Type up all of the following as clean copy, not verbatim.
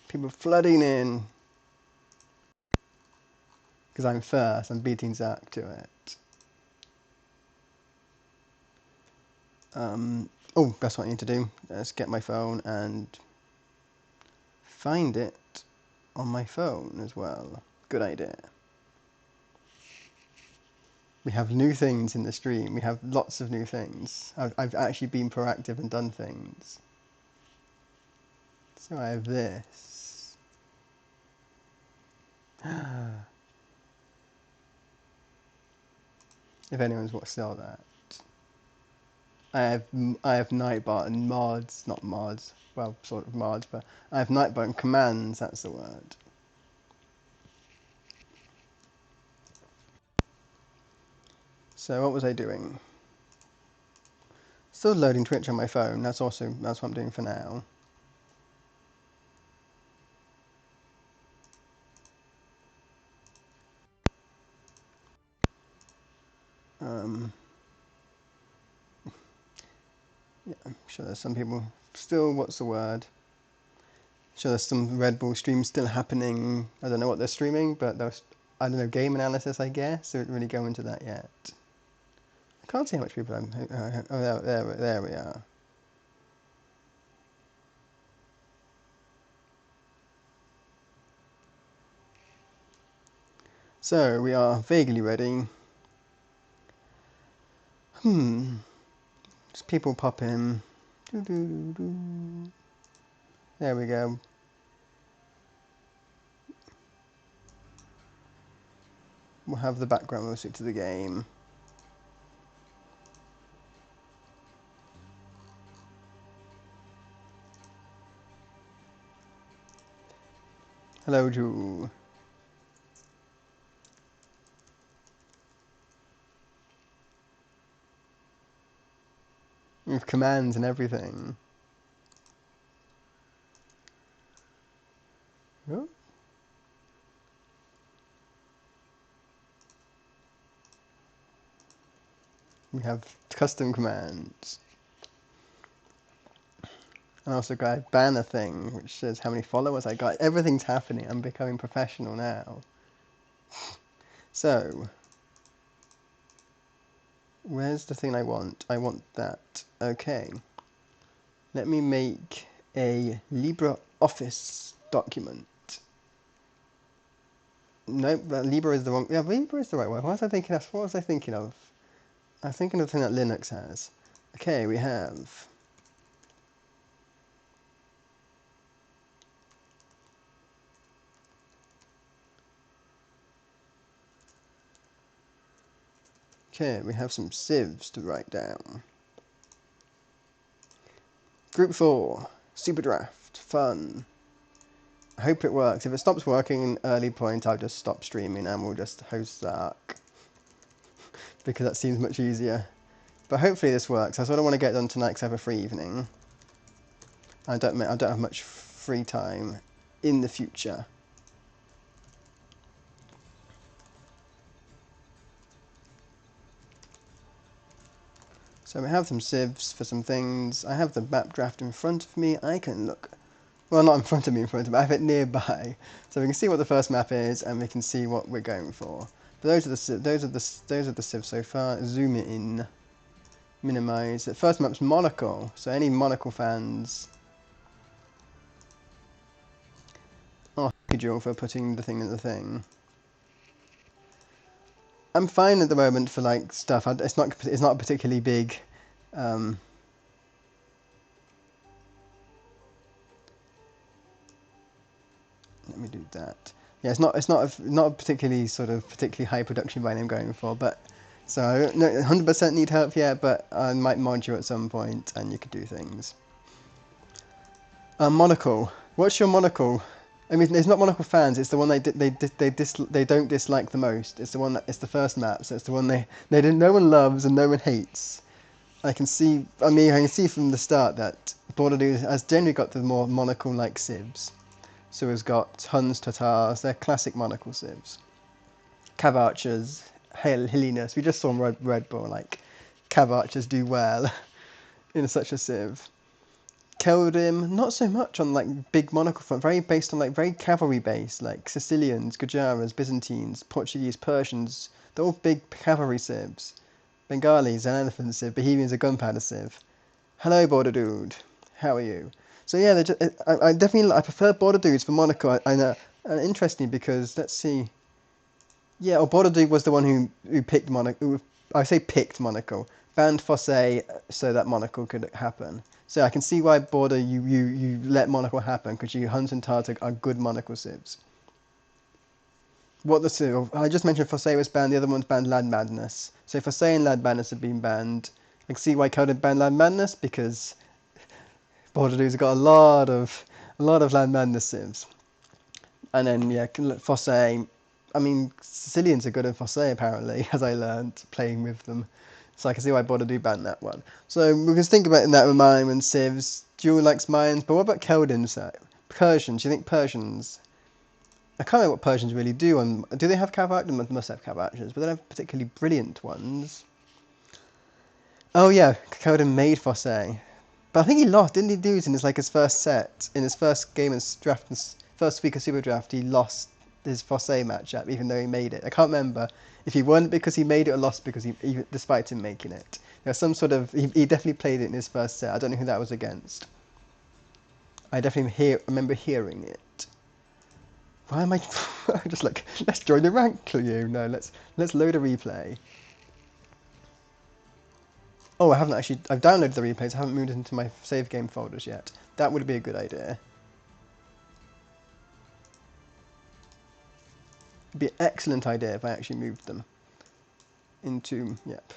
People flooding in. Because I'm first, I'm beating Zach to it. Oh, that's what I need to do. Let's get my phone and find it on my phone as well. Good idea. We have new things in the stream. We have lots of new things. I've actually been proactive and done things. So I have this. If anyone's what saw that. I have Nightbot and mods, not mods, well, sort of mods, but I have Nightbot and commands, that's the word. So what was I doing? Still loading Twitch on my phone, that's what I'm doing for now. Yeah, I'm sure there's some people still, what's the word? I'm sure there's some Red Bull streams still happening. I don't know what they're streaming, but there's, I don't know, game analysis, I guess. They didn't really go into that yet. I can't see how much people I'm. Oh, there we are. So we are vaguely ready. Just people pop in. There we go. We'll have the background music to the game. Hello, Ju. With commands and everything. Oh. We have custom commands. And also got a banner thing which says how many followers I got. Everything's happening. I'm becoming professional now. So, where's the thing I want? I want that. Okay. Let me make a LibreOffice document. Nope, Libre is the wrong. Yeah, Libre is the right one. What was I thinking of? What was I thinking of? I was thinking of the thing that Linux has. Okay, we have. Okay, we have some civs to write down. Group 4, Superdraft, fun. I hope it works. If it stops working in early point, I'll just stop streaming and we'll just host Zark. Because that seems much easier. But hopefully this works. That's what I want to get done tonight because I have a free evening. I don't have much free time in the future. So we have some civs for some things. I have the map draft in front of me. I can look. Well, not in front of me, I have it nearby, so we can see what the first map is, and we can see what we're going for. But those are the civs so far. Zoom it in, minimize. The first map's Monocle, so any Monocle fans. Oh, thank you for putting the thing in the thing. I'm fine at the moment for like stuff. It's not particularly big. Let me do that. Yeah, it's not a particularly high production value I'm going for, but so I don't 100% need help yet, but I might mod you at some point and you could do things. Monocle. What's your monocle? I mean, it's not Monocle fans. It's the one they don't dislike the most. It's the one it's the first map, so it's the one no one loves and no one hates. I can see. I can see from the start that Borderlands has generally got the more monocle-like civs. So we've got Huns, Tatars, they're classic monocle civs. Cav Archers, Hilliness. We just saw Red Bull, like, Cav Archers do well in such a civ. Killed him, not so much on like big monocle front, very based on like very cavalry based, like Sicilians, Gujaras, Byzantines, Portuguese, Persians. They're all big cavalry civs. Bengalis, an elephant civ. Bohemians, a gunpowder civ. Hello, border dude. How are you? So yeah, I definitely I prefer border dudes for Monaco. I know, and interesting because let's see. Yeah, border dude was the one who picked Monaco. I say picked Monaco, banned Fosse so that Monaco could happen. So I can see why border you let Monaco happen because you Hunt and Tartar are good Monaco civs. What the civ? I just mentioned Fosse was banned. The other one's banned Land Madness. So Fosse and Land Madness have been banned. I can see why Coden banned Land Madness because Bordeaux's got a lot of Land Madness civs. And then yeah, Fosse. I mean, Sicilians are good at Fosse apparently, as I learned playing with them. So I can see why Bordeaux banned that one. So we can think about that with mime and civs. Dual likes mines, but what about Keldon's? Persians? Do you think Persians? I can't remember what Persians really do. Do they have cav actions? They must have cav actions, but they don't have particularly brilliant ones. Oh yeah, Keldon made Fosse. But I think he lost, didn't he lose in his first set, in his first game of draft, first week of Superdraft, he lost his Fosse matchup, even though he made it. I can't remember if he won because he made it or lost because despite him making it. There's some sort of, he definitely played it in his first set. I don't know who that was against. I definitely remember hearing it. Why am I just like, let's join the rank, you? No, let's load a replay. Oh, I've downloaded the replays, I haven't moved it into my save game folders yet. That would be a good idea. It'd be an excellent idea if I actually moved them into, yep.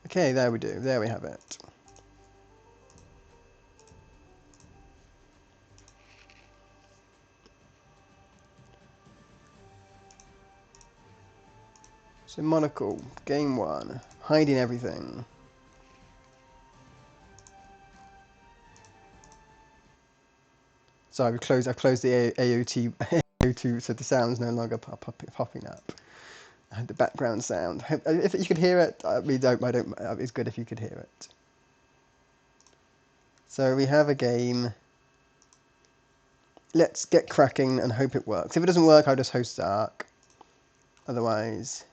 Okay, there we do, there we have it. So Monaco, game 1, hiding everything. So I've closed the AoE2 so the sound's no longer popping up. And the background sound. If you could hear it, it's good if you could hear it. So we have a game. Let's get cracking and hope it works. If it doesn't work, I'll just host Dark. Otherwise,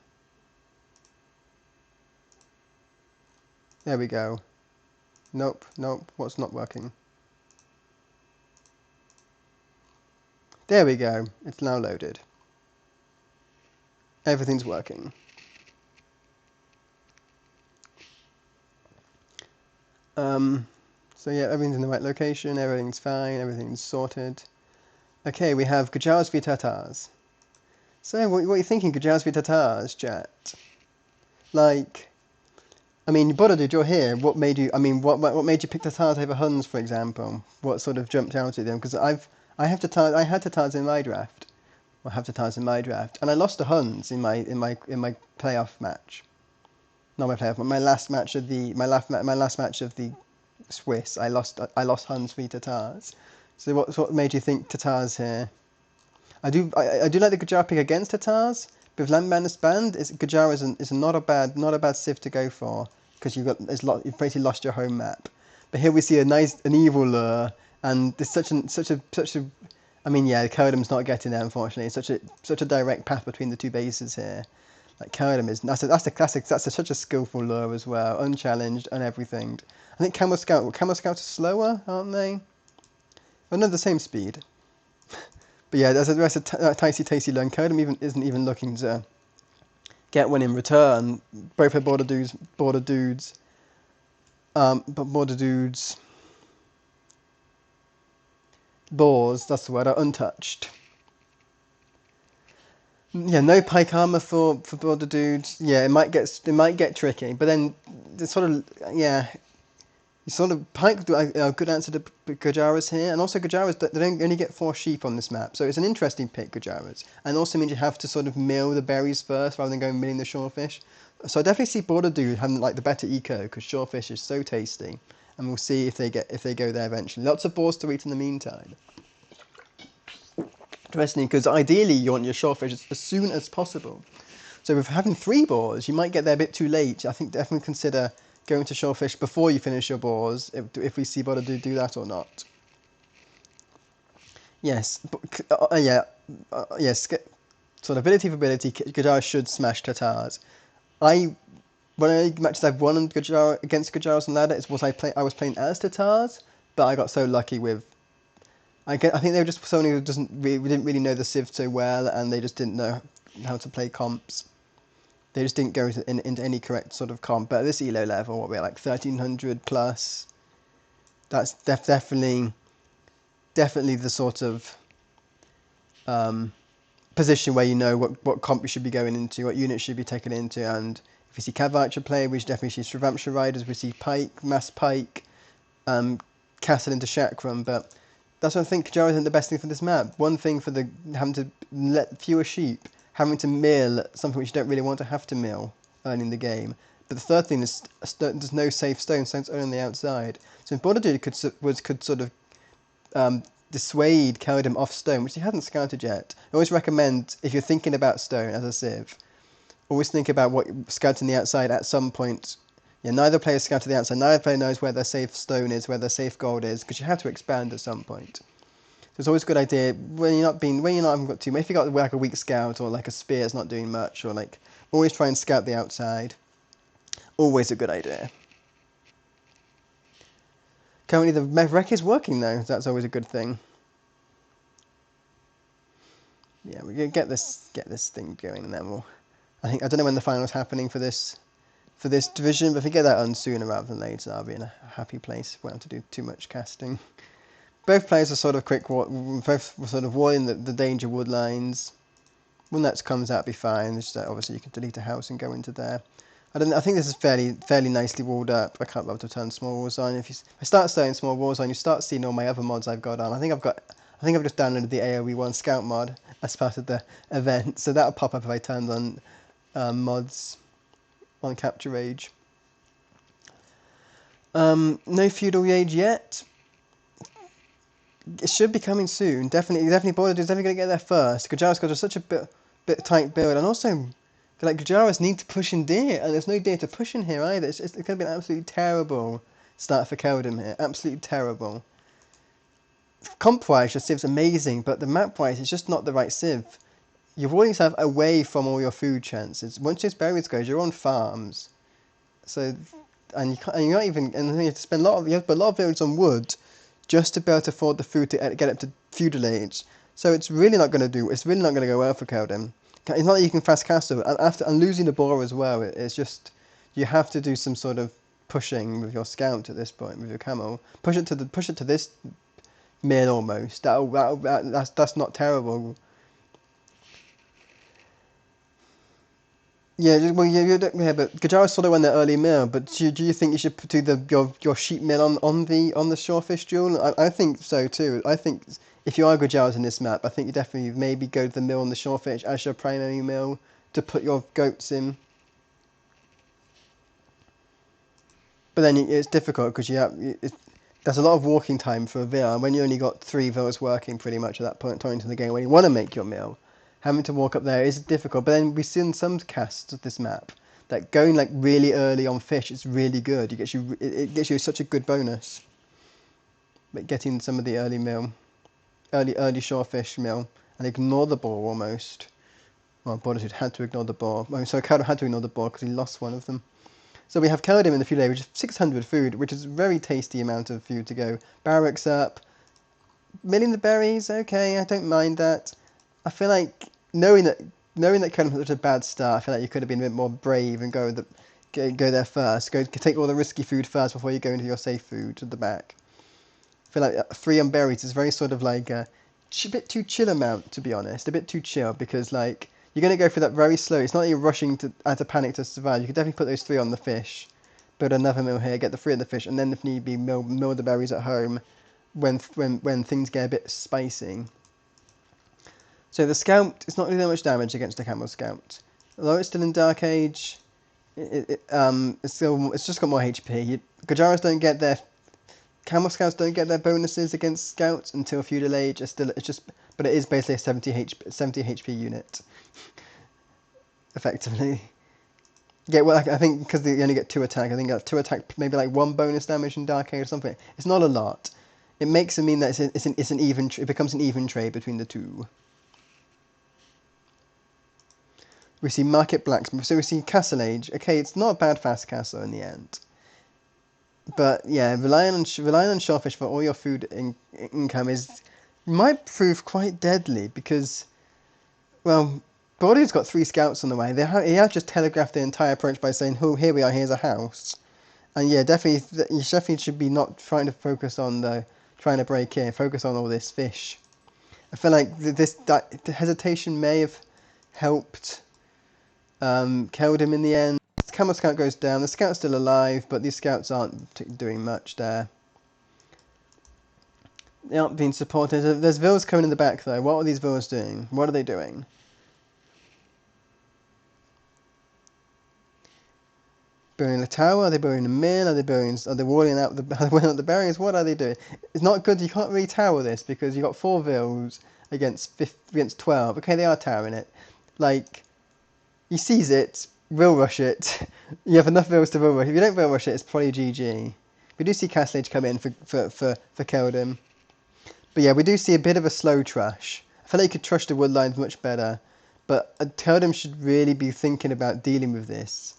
there we go. Nope, what's not working? There we go, it's now loaded. Everything's working. So yeah, everything's in the right location, everything's fine, everything's sorted. Okay, we have Gujaras v Tatars. So what are you thinking, Gujaras v Tatars, chat? Like, I mean, Borodid, you're here. What made you? I mean, what made you pick Tatars over Huns, for example? What sort of jumped out at them? Because I had Tatars in my draft. I have Tatars in my draft, and I lost to Huns in my playoff match. Not my playoff, but my last match of the Swiss. I lost Huns v Tatars. So what made you think Tatars here? I do like the Gujar pick against Tatars. But with Land Madness banned, Gujar is not a bad civ to go for because you've basically lost your home map. But here we see an evil lure, and there's such a. I mean, yeah, Kodam's not getting there unfortunately. It's such a direct path between the two bases here. Like Kodam is that's a classic. That's such a skillful lure as well, unchallenged and everything. I think Camel Scouts are slower, aren't they? Oh no, the same speed. But yeah, there's a tasty learn. Kodam isn't even looking to get one in return. Both her border dudes, boars, that's the word, are untouched. Yeah, no pike armor for border dudes. Yeah, it might get tricky, but then it's sort of pike do a good answer to Gujaras here, and also Gujaras they don't only get 4 sheep on this map, so it's an interesting pick, Gujaras, and also means you have to sort of mill the berries first rather than going milling the shorefish. So I definitely see border dude having like the better eco because shorefish is so tasty, and we'll see if they go there eventually. Lots of boars to eat in the meantime. Interesting, because ideally you want your shorefish as soon as possible. So with having 3 boars, you might get there a bit too late. I think definitely consider going to Shorefish before you finish your boars, if we see Border do that or not. Yes, yes. Sort of ability for ability, Gajara should smash Tatars. When I matches I've won on against Gajaras on ladder, I was playing as Tatars, but I got so lucky with. I think they were just someone who didn't really know the Civ so well, and they just didn't know how to play comps. They just didn't go into any correct sort of comp. But at this elo level, what we're like 1300 plus. That's definitely the sort of position where you know what comp you should be going into, what units should be taken into, and if we see Cav Archer play, we should definitely see Stravamsha Riders, we see Pike, Mass Pike, Castle into Chakram, but that's what I think Kajara isn't the best thing for this map. One thing for having to let fewer sheep, having to mill something which you don't really want to have to mill early in the game. But the third thing is there's no safe stone, stone's only on the outside. So if Border could sort of dissuade Kaladin off stone, which he hadn't scouted yet. I always recommend, if you're thinking about stone as a civ, always think about what scouting the outside at some point. Yeah, neither player scouted the outside, neither player knows where their safe stone is, where their safe gold is, because you have to expand at some point. So it's always a good idea when you're not haven't got too much. If you got like a weak scout or like a spear that's not doing much, or like always try and scout the outside. Always a good idea. Currently the Mech is working though, so that's always a good thing. Yeah, we're gonna get this thing going, and then I don't know when the final's happening for this division, but if we get that on sooner rather than later, I'll be in a happy place. Won't have to do too much casting. Both players are sort of both sort of walling the danger wood lines. When that comes out, be fine. Just, obviously, you can delete a house and go into there. I think this is fairly nicely walled up. I can't be able to turn small walls on. If I start starting small walls on, you start seeing all my other mods I've got on. I think I've just downloaded the AoE1 Scout mod as part of the event, so that'll pop up if I turn on mods on Capture Age. No Feudal Age yet. It should be coming soon. Definitely Border's definitely going to get there first. Gajara's got such a bit tight build, and also like Gajara's need to push in deer, and there's no deer to push in here either. It's going to be an absolutely terrible start for Keldum here. Absolutely terrible. Comp-wise, your civ's amazing, but the map-wise, it's just not the right civ. You're walling yourself away from all your food chances. Once this berries goes, you're on farms. So, and you're not even, and you have to spend a lot of builds on wood just to be able to afford the food to get up to feudal age. So it's really not going to go well for Keldum. It's not that you can fast castle, and losing the boar as well. It's just you have to do some sort of pushing with your scout at this point, with your camel. Push it to this mill almost. That's not terrible. Yeah, well, yeah, but Gajara sort of won the early mill. But do you think you should do your sheep mill on the Shorefish duel? I think so too. I think if you are Gajara's in this map, I think you definitely maybe go to the mill on the Shorefish as your primary mill to put your goats in. But then it's difficult because there's a lot of walking time for a VR, and when you only got 3 villas working pretty much at that point in the game, when you want to make your mill, having to walk up there is difficult. But then we've seen some casts of this map that going like really early on fish is really good. It gets you such a good bonus. But getting some of the early shorefish mill, and ignore the boar almost. Well, Bordersuit had to ignore the boar. So Keldo had to ignore the boar because he lost one of them. So we have Keldum in the food area, which is 600 food, which is a very tasty amount of food to go. Barracks up, milling the berries, okay, I don't mind that. I feel like knowing that Keldum had such a bad start, I feel like you could have been a bit more brave and go there first. Take all the risky food first before you go into your safe food at the back. I feel like 3 on berries is very sort of like a bit too chill amount, to be honest. A bit too chill because like you're going to go through that very slow. It's not that you're rushing out of panic to survive. You could definitely put those 3 on the fish, build another mill here, get the 3 on the fish, and then if need be, mill the berries at home when things get a bit spicy. So the scout is not really that much damage against the camel scout. Although it's still in Dark Age, it's just got more HP. Gajaras don't get their camel scouts don't get their bonuses against scouts until feudal age. But it is basically a 70 HP unit. effectively. Yeah, well, I think because they only get 2 attack, I think that's 2 attack, maybe like 1 bonus damage in Dark Age or something. It's not a lot. It makes it mean that it's an even. It becomes an even trade between the two. We see Market Blacksmith, so we see Castle Age. Okay, it's not a bad fast castle in the end. But yeah, relying on shellfish for all your food income might prove quite deadly because, well, Bordeaux's got 3 scouts on the way. He has just telegraphed the entire approach by saying, "Oh, here we are. Here's a house." And yeah, definitely, you definitely should be not trying to focus on trying to break in. Focus on all this fish. I feel like the hesitation may have helped killed him in the end. The Camel Scout goes down. The Scout's still alive, but these Scouts aren't doing much there. They aren't being supported. There's Vills coming in the back, though. What are these Vills doing? What are they doing? Burying the tower? Are they burying the mill? Are they walling out the barriers? What are they doing? It's not good. You can't really tower this because you've got 4 Vills against 12. Okay, they are towering it. Like, he sees it, will rush it. You have enough Vills to will rush. If you don't will rush it, it's probably GG. We do see Castle Age come in for Keldon. But yeah, we do see a bit of a slow trash. I feel like you could trash the woodlines much better. But Keldon should really be thinking about dealing with this.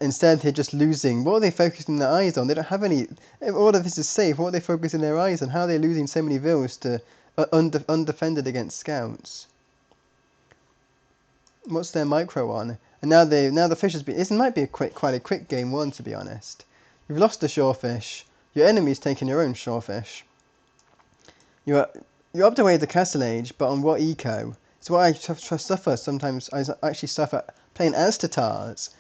Instead, they're just losing. What are they focusing their eyes on? They don't have any. All of this is safe. What are they focusing their eyes on? How are they losing so many vills to undefended against scouts? What's their micro on? And now the fish has been. This might be quite a quick game 1, to be honest. You've lost the shorefish. Your enemy's taking your own shorefish. You're up to the Castle Age, but on what eco? It's what I suffer sometimes. I actually suffer playing as Tatars.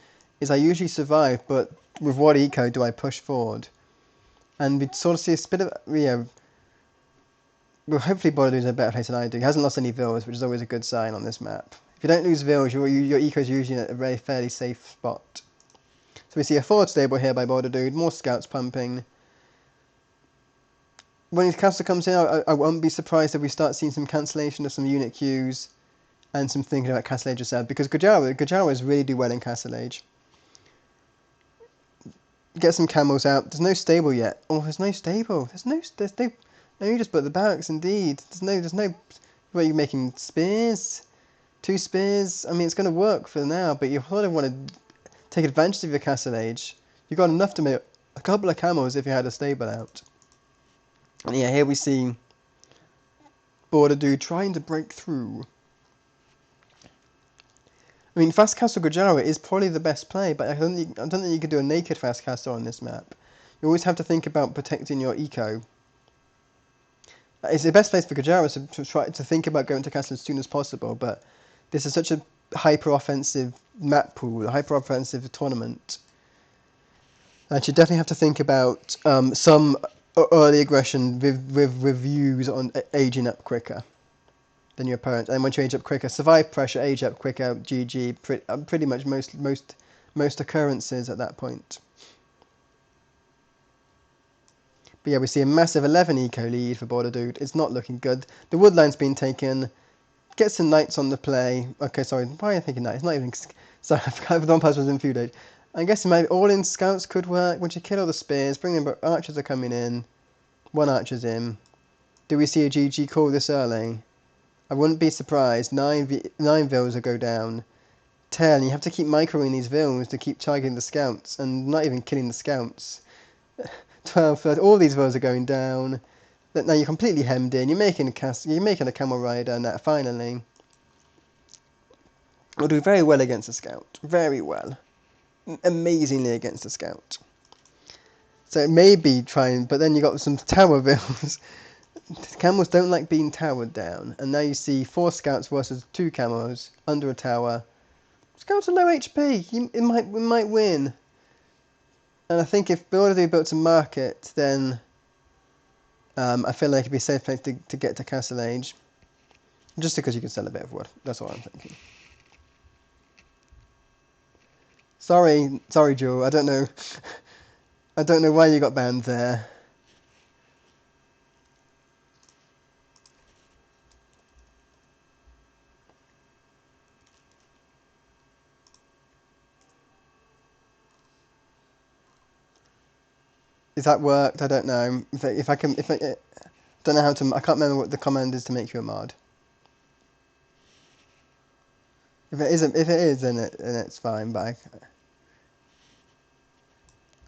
Is I usually survive, but with what eco do I push forward? And we sort of see a bit of well, hopefully Bordeaux's in a better place than I do. He hasn't lost any vills, which is always a good sign on this map. If you don't lose vills, your eco is usually at a very fairly safe spot. So we see a forward stable here by Bordeaux, more scouts pumping. When his castle comes in, I won't be surprised if we start seeing some cancellation of some unit queues and some thinking about Castle Age yourself, because Gujaras really do well in Castle Age. Get some camels out. There's no stable yet. Oh, there's no stable. There's no. No, you just put the barracks. Indeed. There's no. What are you making? Spears? 2 spears? I mean, it's going to work for now, but you sort of want to take advantage of your Castle Age. You've got enough to make a couple of camels if you had a stable out. And yeah, here we see Bordeaux trying to break through. I mean, Fast Castle Gujara is probably the best play, but I don't think you can do a naked Fast Castle on this map. You always have to think about protecting your eco. It's the best place for Gujara to try to think about going to castle as soon as possible, but this is such a hyper-offensive map pool, a hyper-offensive tournament. And you definitely have to think about some early aggression with reviews on aging up quicker than your opponent. And once you age up quicker, survive pressure, age up quicker, GG, pretty much most occurrences at that point. But yeah, we see a massive 11 eco lead for Bordeaux. It's not looking good. The woodline's been taken. Get some knights on the play. Okay, sorry, why am I thinking knights? Not even. Sorry, I forgot the one-pass was in food age. I guess maybe all-in scouts could work. Once you kill all the spears, bring in, archers are coming in. 1 archer's in. Do we see a GG call this early? I wouldn't be surprised. 9 vills will go down. 10, you have to keep microing these vills to keep targeting the scouts, and not even killing the scouts. 12, 13, all these vills are going down. Now you're completely hemmed in. You're making a camel rider, and that finally will do very well against a scout. Very well. Amazingly against a scout. So it may be trying, but then you got some tower vills. Camels don't like being towered down, and now you see 4 scouts versus 2 camels under a tower. Scouts are low HP. It might win. And I think if Bordeaux built a market, then I feel like it'd be a safe place to get to Castle Age. Just because you can sell a bit of wood. That's what I'm thinking. Sorry, Joe. I don't know. I don't know why you got banned there. If that worked, I don't know. If I don't know how to. I can't remember what the command is to make you a mod. If it isn't, if it is, then it's fine. But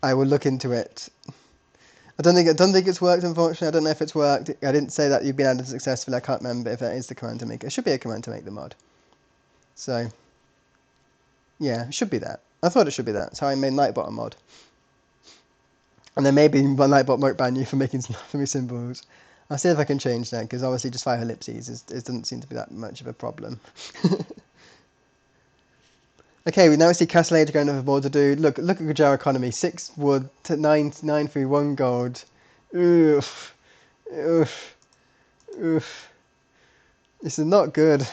I will look into it. I don't think it's worked. Unfortunately, I don't know if it's worked. I didn't say that you've been added successfully. I can't remember if that is the command to make it. It should be a command to make the mod. So yeah, it should be that. I thought it should be that. That's how I made Nightbot a mod. And then maybe my Nightbot won't ban you for making symbols. I'll see if I can change that, because obviously just 5 ellipses it doesn't seem to be that much of a problem. Okay, we now see Castle Age going overboard to do. Look at Gujar economy. 6 wood, 9 free, 1 gold. Oof. Oof. Oof. This is not good.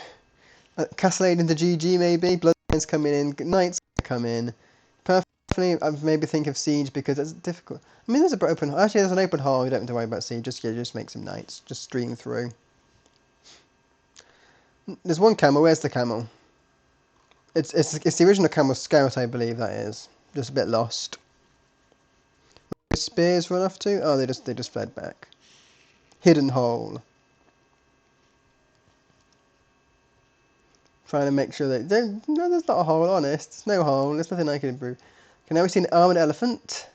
Castle Age into GG maybe. Bloodlines coming in. Knights come in. Perfectly, I maybe think of Siege because it's difficult. I mean, there's an open. Actually, there's an open hall. You don't have to worry about Siege. Just make some knights. Just stream through. There's one camel. Where's the camel? It's the original camel scout, I believe that is. Just a bit lost. Where spears run off to? Oh, they just fled back. Hidden hole. Trying to make sure that no, there's not a hole. Honest, there's no hole. There's nothing I can improve. Okay, now we've seen an armored elephant.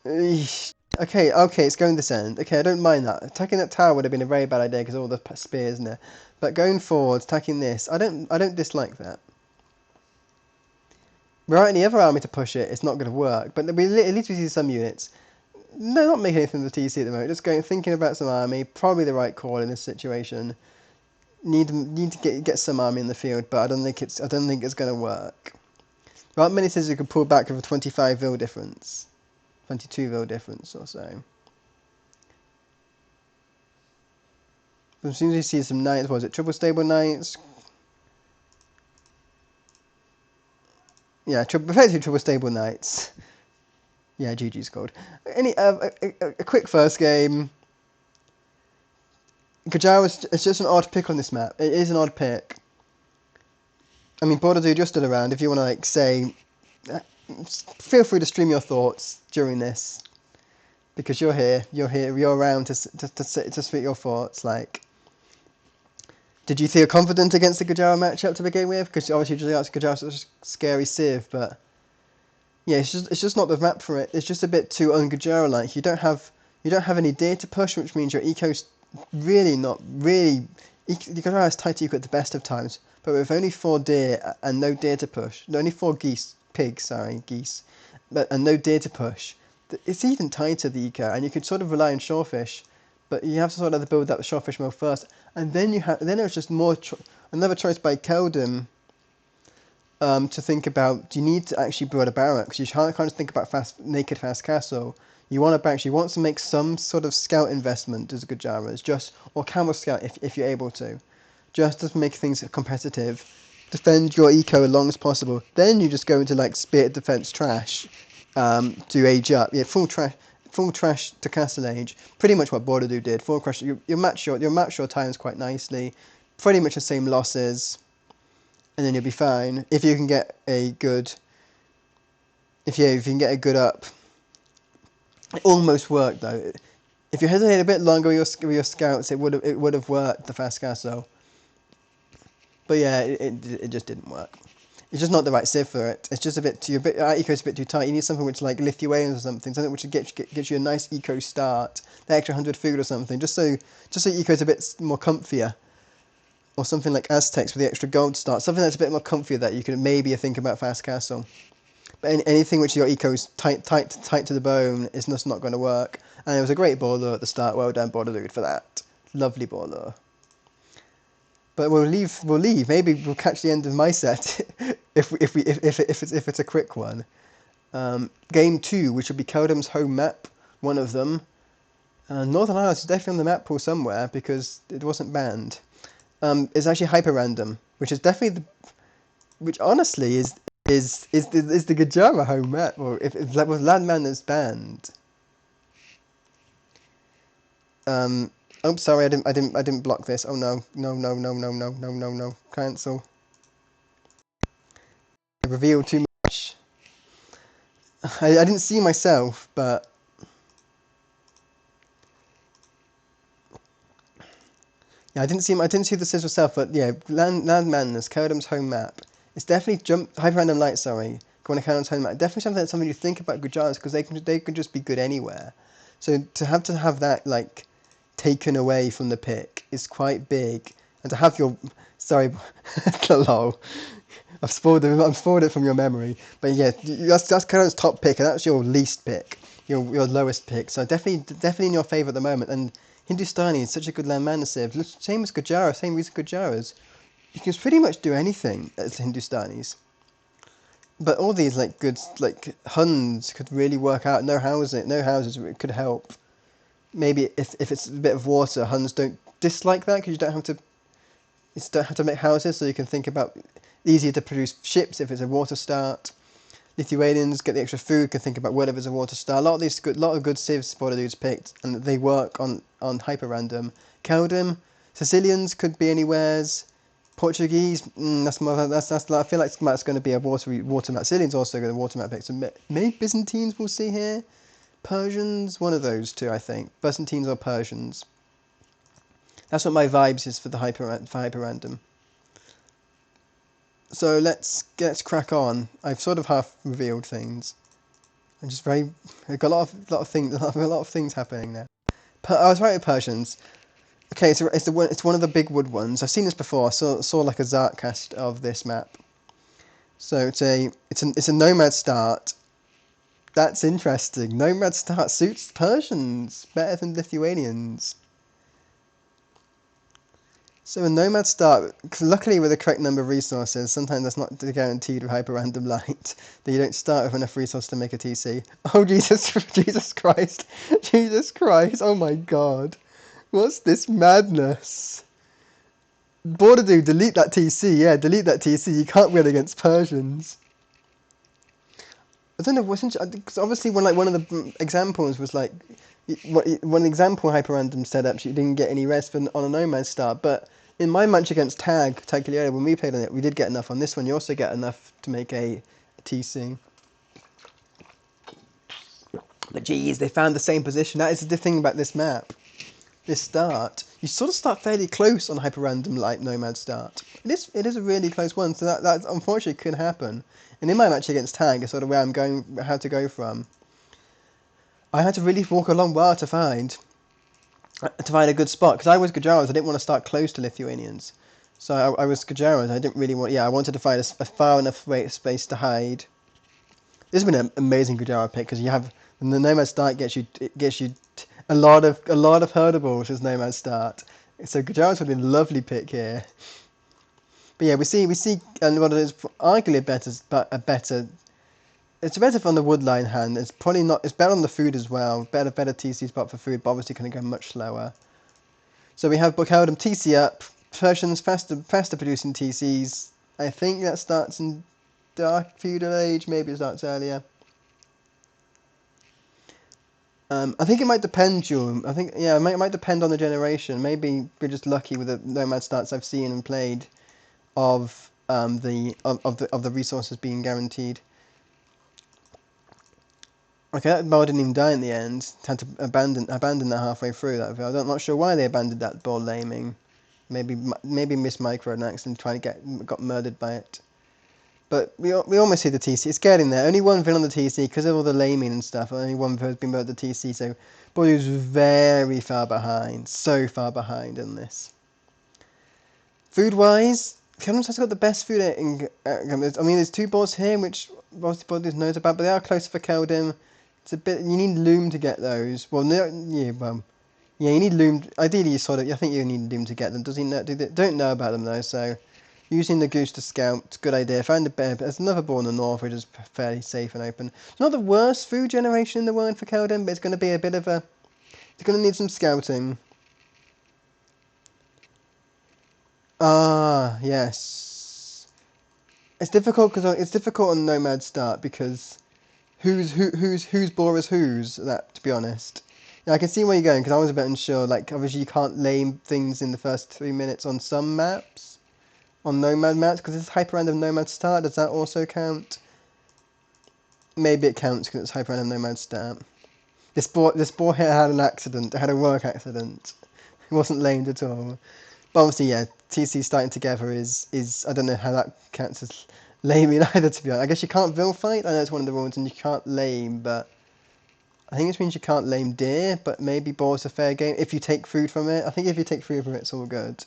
Eesh. Okay, it's going this end. Okay, I don't mind that. Attacking that tower would have been a very bad idea because all the spears in there. But going forward, attacking this, I don't dislike that. Without any other army to push it, it's not going to work. But at least we see some units. No, not making anything with the TC at the moment. Just thinking about some army. Probably the right call in this situation. Need to get some army in the field, but I don't think it's going to work. There aren't many cities you can pull back with a 25 vil difference, 22 vil difference or so. As soon as you see some knights, what is it? Triple stable knights. Yeah, effectively triple stable knights. Yeah, GG's called. A quick first game. Gujar it's just an odd pick on this map. It is an odd pick. I mean, Border Dude, you're still around. If you want to say, feel free to stream your thoughts during this, because you're here. You're around to speak your thoughts. Like, did you feel confident against the Gujar matchup to begin with? Because obviously, usually that's Gujar's such a scary civ, but yeah, it's just not the map for it. It's just a bit too un-Gujar-like. You don't have any deer to push, which means your eco's really not really. The Gujar has tight eco at the best of times, but with only 4 deer and no deer to push, only 4 geese, and no deer to push, it's even tighter, the eco, and you could sort of rely on shorefish, but you have to sort of build up the shorefish mill first, and then then there's just another choice by Keldum to think about. Do you need to actually build a barracks? You can't kind of think about naked fast castle. You want a barracks. You want to make some sort of scout investment as Gujaras, or camel scout if you're able to, just to make things competitive. Defend your eco as long as possible. Then you just go into like spirit defense trash to age up. Yeah, full trash to castle age. Pretty much what Bordeaux did. Full crash. You match your times quite nicely. Pretty much the same losses, and then you'll be fine if you can get a good. If you can get a good up. It almost worked though. If you hesitated a bit longer with your scouts, it would have worked, the fast castle. But yeah, it just didn't work. It's just not the right civ for it. It's just our eco's a bit too tight. You need something which like Lithuanians or something which gets you a nice eco start, the extra 100 food or something, just so eco's a bit more comfier. Or something like Aztecs with the extra gold start, something that's a bit more comfier that you could maybe think about fast castle. But anything which your eco's tight to the bone is just not going to work. And it was a great baller at the start. Well done, Bordeaux, for that. Lovely baller. But we'll leave. Maybe we'll catch the end of my set if it's a quick one. Game 2, which will be Keldum's home map, one of them. Northern Ireland is definitely on the map pool somewhere because it wasn't banned. It's actually hyper random, which is definitely which honestly is the Gujar home map, or if that was Landman that's banned. Oh, sorry, I didn't block this. Oh no, cancel. I revealed too much. I didn't see myself, but Yeah, I didn't see the Sims myself, but yeah, Land Madness, Kerdam's home map. It's definitely Hyper Random Light. Sorry, going to Kerdam's home map. Definitely something you think about Gujaras because they can just be good anywhere. So to have that like taken away from the pick is quite big, and to have your sorry, lol. I've spoiled it from your memory, but yeah, that's Kerdam's top pick, and that's your least pick, your lowest pick. So definitely in your favour at the moment, and. Hindustani is such a good land mana sieve. Same as Gujara, same reason Gujaras. You can pretty much do anything as Hindustanis. But all these like good like Huns could really work out. No houses could help. Maybe if it's a bit of water, Huns don't dislike that because you don't have to make houses, so you can think about easier to produce ships if it's a water start. Lithuanians get the extra food, can think about whatever is a water star. A lot of good civs Spoiler Dudes picked, and they work on hyper random. Keldum, Sicilians could be anywheres. Portuguese, that's more. That's. I feel like that's going to be a water map. Sicilians also going to water map pick. So maybe Byzantines we'll see here. Persians, one of those two, I think. Byzantines or Persians. That's what my vibes is for the hyper random. So let's crack on. I've sort of half revealed things. I'm just very. I've got a lot of things happening there. I was right with Persians. Okay, it's one of the big wood ones. I've seen this before. I saw like a Zartcast of this map. So it's a nomad start. That's interesting. Nomad start suits Persians better than Lithuanians. So a nomad start, luckily with the correct number of resources, sometimes that's not guaranteed with hyper random light, that you don't start with enough resources to make a TC. Oh Jesus Christ, Jesus Christ, oh my god. What's this madness? Border dude, delete that TC, yeah, delete that TC, you can't win against Persians. I don't know, because obviously one of the examples was like, one example hyper random setup, you didn't get any rest on a nomad start, but in my match against Tagliafico, when we played on it, we did get enough. On this one, you also get enough to make a TC. But geez, they found the same position. That is the thing about this map. This start, you sort of start fairly close on hyper random like nomad start. It is a really close one, so that unfortunately could happen. And in my match against Tag, is sort of where I'm going, how to go from. I had to really walk a long while to find a good spot because I was Gujaras. I didn't want to start close to Lithuanians, so I was Gujaras. I didn't really want. Yeah, I wanted to find a far enough space to hide. This has been an amazing Gujara pick because you have the nomad start gets you a lot of herdables as nomad start. So Gujaras would be a lovely pick here. But yeah, we see and what it is arguably a better. It's better on the woodline hand. It's probably not. It's better on the food as well. Better TC spot for food, but obviously going to go much slower. So we have Bookheldum TC up. Persians faster producing TCs. I think that starts in Dark Feudal Age. Maybe it starts earlier. I think it might depend, Jules. I think it might depend on the generation. Maybe we're just lucky with the nomad starts I've seen and played of the resources being guaranteed. Okay, that ball didn't even die in the end. Had to abandon that halfway through that. I'm not sure why they abandoned that ball laming. Maybe missed micro and accident trying to got murdered by it. But we almost see the TC. It's getting there. Only one villain on the TC because of all the laming and stuff. Only one has been murdered the TC. So Boyu's very far behind. So far behind in this. Food wise, Keldum has got the best food. I mean, there's two boards here which most bodies knows about, but they are close for Keldum. It's a bit. You need loom to get those. Well, no, yeah, you need loom. Ideally, I think you need loom to get them. Does he know? Don't know about them though. So, using the goose to scout, good idea. Find a bear. There's another boar in the north, which is fairly safe and open. It's not the worst food generation in the world for Keldum, but it's going to be a bit of a. It's going to need some scouting. Ah, yes. It's difficult on Nomad Start because whose bore is whose. That, to be honest. Yeah, I can see where you're going because I was a bit unsure. Like, obviously, you can't lame things in the first 3 minutes on some maps, on Nomad maps, because it's hyper random Nomad Start. Does that also count? Maybe it counts because it's hyper random Nomad Start. This boar here had an accident. It had a work accident. It wasn't lamed at all. But obviously, yeah, TC starting together is I don't know how that counts as laming either, to be honest. I guess you can't vil fight. I know it's one of the rules, and you can't lame, but I think this means you can't lame deer, but maybe boar's a fair game if you take food from it. I think if you take food from it, it's all good.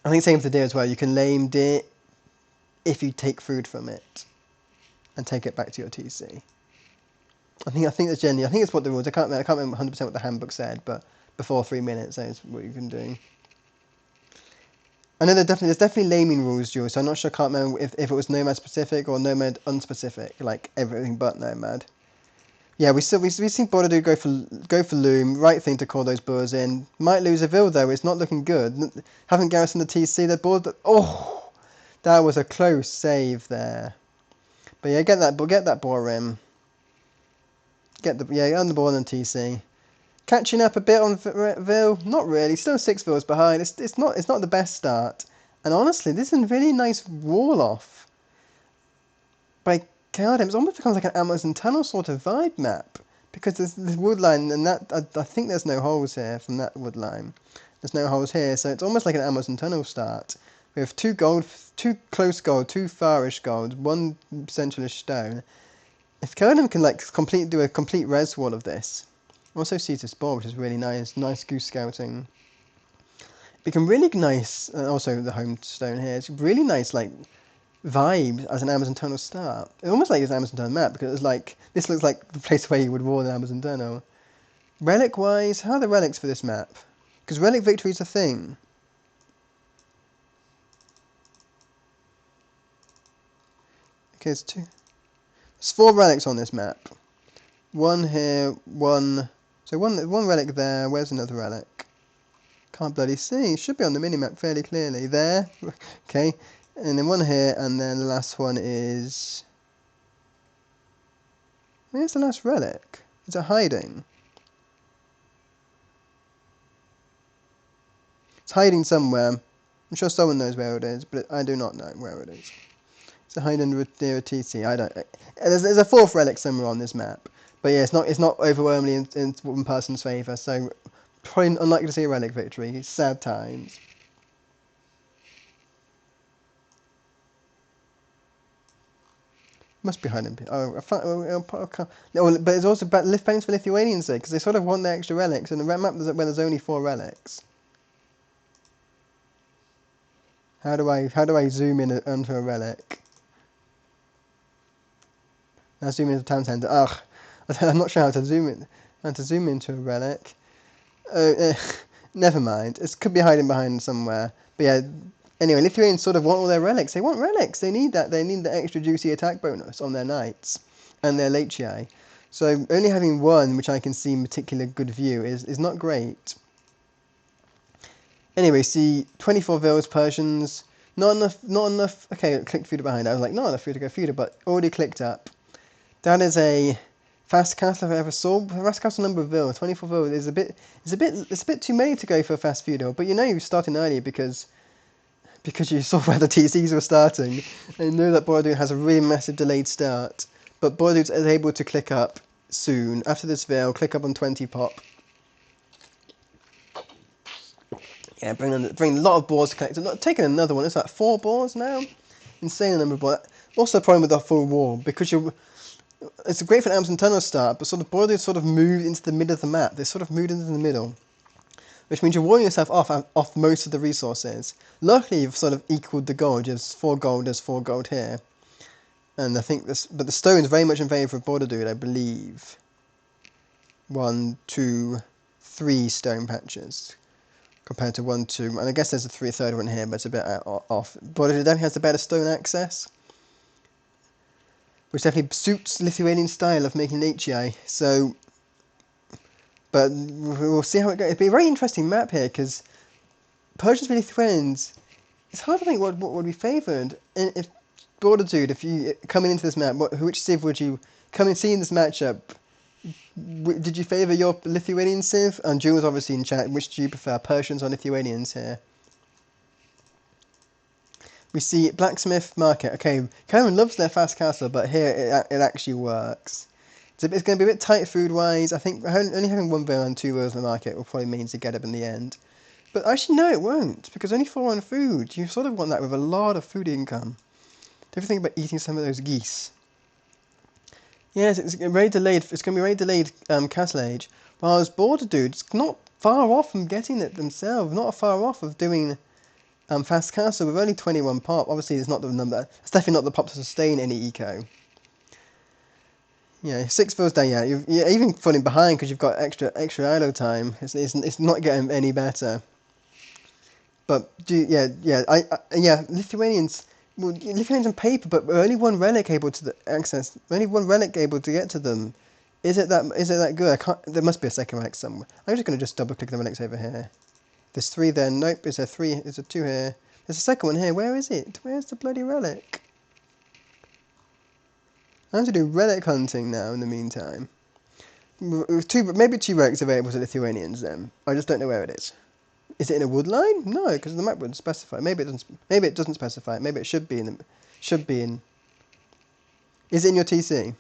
I think same for deer as well. You can lame deer if you take food from it and take it back to your TC. I think that's generally. I think it's what the rules. I can't remember 100% what the handbook said, but before 3 minutes, that's what you can do. I know there's definitely laming rules, Jules. So I'm not sure. I can't remember if it was nomad specific or nomad unspecific, like everything but nomad. Yeah, we've seen Bordeaux go for loom. Right thing to call those boars in. Might lose a Ville though. It's not looking good. Haven't garrisoned the TC. They're bored. Oh, that was a close save there. But yeah, get that boar in. On the ball on TC. Catching up a bit on Ville. Not really. Still 6 Villes behind. It's not the best start. And honestly, this is a really nice wall off by Cardem. It almost becomes like an Amazon Tunnel sort of vibe map because there's this wood line, and that I think there's no holes here from that wood line. There's no holes here, so it's almost like an Amazon Tunnel start. We have 2 gold, 2 close gold, 2 farish gold, 1 centralish stone. If Cardem can do a complete res wall of this, also Cetus Ball, which is really nice goose scouting. Become really nice, also the home stone here. It's really nice, vibe as an Amazon Tunnel start. It's almost like it's an Amazon Tunnel map because it's like this looks like the place where you would wall an Amazon Tunnel. Relic wise, how are the relics for this map? Because relic victory is a thing. Okay, there's 4 relics on this map. 1 here, 1. So one relic there. Where's another relic? Can't bloody see. It should be on the minimap fairly clearly. There. Okay. And then 1 here, and then the last one is... Where's the last relic? Is it hiding? It's hiding somewhere. I'm sure someone knows where it is, but I do not know where it is. It's hiding near a TC. I don't... There's a 4th relic somewhere on this map. But yeah, it's not overwhelmingly in one person's favour, so probably unlikely to see a relic victory. Sad times. Must be hiding. But it's also lift paints for Lithuanians there, because they sort of want the extra relics, and the map where there's only 4 relics. How do I zoom in onto a relic? Now zoom into the town centre. Ugh, I'm not sure how to zoom in. How to zoom into a relic. Never mind. It could be hiding behind somewhere. But yeah. Anyway, Lithuanians sort of want all their relics. They want relics. They need that. They need the extra juicy attack bonus on their knights and their Laicii. So only having 1, which I can see in particular good view, is not great. Anyway, see 24 Villes Persians. Not enough. Okay, clicked feeder behind. I was like, not enough for you to go feeder, but already clicked up. That is a fast castle I've ever saw. Fast castle number of Villes, 24 Villes is a bit too many to go for a fast feudal. But you know you're starting early because you saw where the TCs were starting. And you know that Bordeaux has a really massive delayed start. But Bordeaux is able to click up soon. After this Ville, click up on 20 pop. Yeah, bring a lot of boards to collect. Taking another one. It's like 4 boards now. Insane number of boards. Also a problem with the full wall because it's great for an Amazon Tunnel start, but sort of Bordeaux sort of moved into the middle of the map. They sort of moved into the middle, which means you're walling yourself off most of the resources. Luckily, you've sort of equaled the gold. There's 4 gold. There's 4 gold here, and I think but the stone's very much in favour of Bordeaux, I believe. 1, 2, 3 stone patches. Compared to 1, 2, and I guess there's a 3rd one here, but it's a bit off. Bordeaux definitely has the better stone access, which definitely suits Lithuanian style of making Laicii. So, but we'll see how it goes. It'll be a very interesting map here because Persians v Lithuanians. It's hard to think what would be favoured. If Bordeaux, if you coming into this map, which civ would you come and see in this matchup? Did you favour your Lithuanian civ? And Jules obviously in chat, which do you prefer, Persians or Lithuanians here? We see Blacksmith Market. Okay, Cameron loves their fast castle, but here it actually works. It's going to be a bit tight food-wise. I think only having one villain and 2 wheels in the market will probably mean to get up in the end. But actually, no, it won't, because only 4 on food. You sort of want that with a lot of food income. Don't you think about eating some of those geese? Yes, it's very delayed. It's going to be very delayed Castle Age. Whereas Border Dude's not far off from getting it themselves. Not far off of doing Fast Castle with only 21 pop. Obviously, it's not the number. It's definitely not the pop to sustain any eco. Yeah, 6 fills down. Yeah, you're even falling behind because you've got extra idle time. It's not getting any better. But Lithuanians. Well, Lithuanians on paper, but only one relic able to access. Only one relic able to get to them. Is it that good? I can't. There must be a second relic somewhere. I'm just going to just double click the relics over here. There's 3 there. Nope. Is there 3? Is there 2 here? There's a second one here. Where is it? Where's the bloody relic? I have to do relic hunting now. In the meantime, maybe 2 relics available to Lithuanians. Then I just don't know where it is. Is it in a wood line? No, because the map wouldn't specify. Maybe it doesn't. Maybe it doesn't specify. Maybe it should be in. Is it in your TC?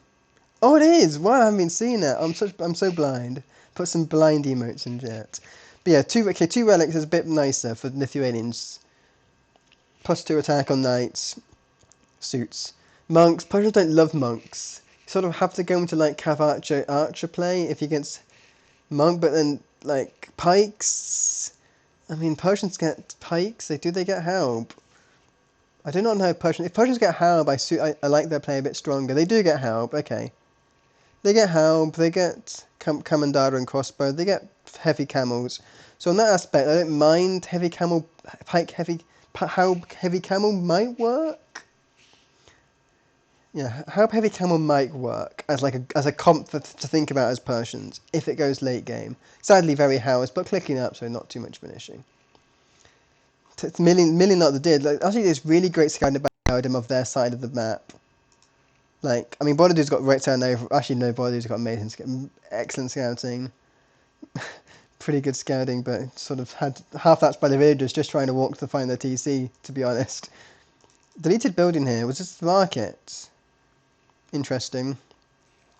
Oh, it is. Wow, I haven't been seeing that. I'm so blind. Put some blind emotes in chat. But yeah, 2 relics is a bit nicer for Lithuanians. +2 attack on knights, suits, monks. Persians don't love monks. You sort of have to go into like Cav archer play if you against monk, but then like pikes. I mean, Persians get pikes. They get help. I do not know if Persians get help. I like their play a bit stronger. They do get help. Okay, they get help. They get Kamandara and crossbow. They get heavy camels. So in that aspect, I don't mind heavy camel pike. How heavy camel might work. Yeah, how heavy camel might work as a comp to think about as Persians if it goes late game. Sadly, very housed, but clicking up, so not too much finishing. It's million not the did. Like, actually, there's really great scouting about him of their side of the map. Like, I mean, Bodadu's got great turnover. Actually, no, Bodadu's got amazing, excellent scouting. Pretty good scouting, but sort of had half that's by the villagers just trying to walk to find their TC, to be honest. Deleted building here was just the market. Interesting.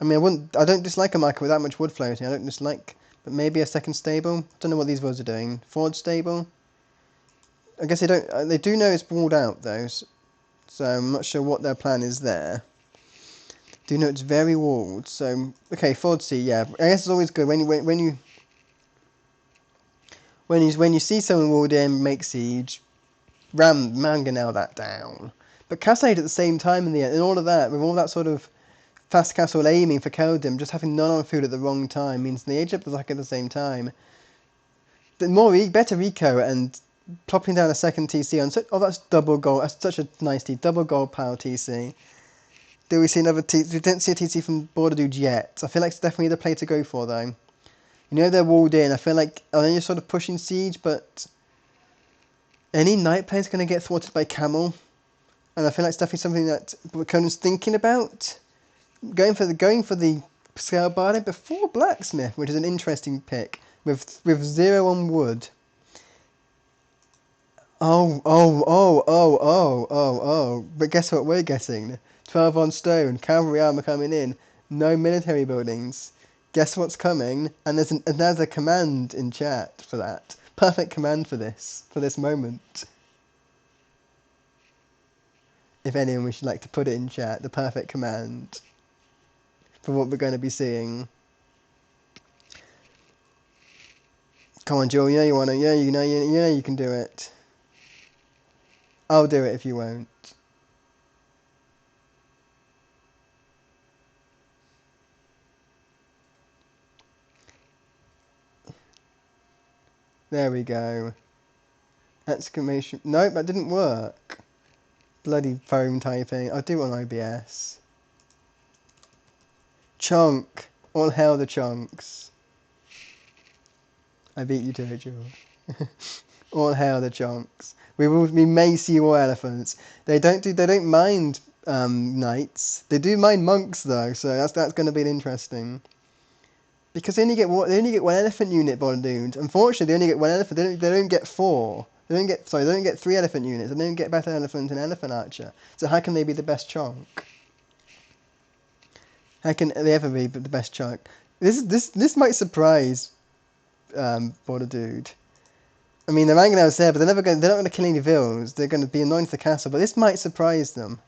I mean, I don't dislike a market with that much wood floating. I don't dislike, but maybe a second stable. I don't know what these roads are doing. Forward stable. I guess they don't. They do know it's walled out though, so I'm not sure what their plan is there. Do know it's very walled. So okay, forward C. Yeah, I guess it's always good when you see someone walled in, make siege, mangonel that down. But Castle at the same time in the end, and all of that, with all that sort of fast castle aiming for Keldum, just having none on food at the wrong time means they age up the at the same time. The better eco and plopping down a second TC on that's double gold. That's such a nice double gold power TC. Do we see another TC? We didn't see a TC from Border Dude yet. I feel like it's definitely the play to go for though. You know they're walled in. I feel like I know you're sort of pushing siege, but any night player is going to get thwarted by camel, and I feel like it's definitely something that Conan's thinking about. Going for the scale barding before blacksmith, which is an interesting pick with 0 on wood. Oh! But guess what we're getting? 12 on stone. Cavalry armor coming in. No military buildings. Guess what's coming? And there's a command in chat for that. Perfect command for this moment. If anyone would like to put it in chat, the perfect command for what we're going to be seeing. Come on, Joel. Yeah, you wanna? Yeah, you can do it. I'll do it if you won't. There we go. Exclamation. Nope, that didn't work. Bloody phone typing. I'll do it on OBS. Chunk. All hail the chunks. I beat you to it, Joel. All hail the chunks. We may see war elephants. They don't mind knights. They do mind monks though, so that's going to be interesting. Because they only get one elephant unit, Bondoons. Unfortunately, they only get one elephant. They don't get 4. They don't get 3 elephant units. They don't get better elephant and elephant archer. So how can they be the best chunk? How can they ever be the best chunk? This might surprise Border Dude. I mean, the Mangonels there, but they're not going to kill any vills. They're going to be annoying to the castle, but this might surprise them.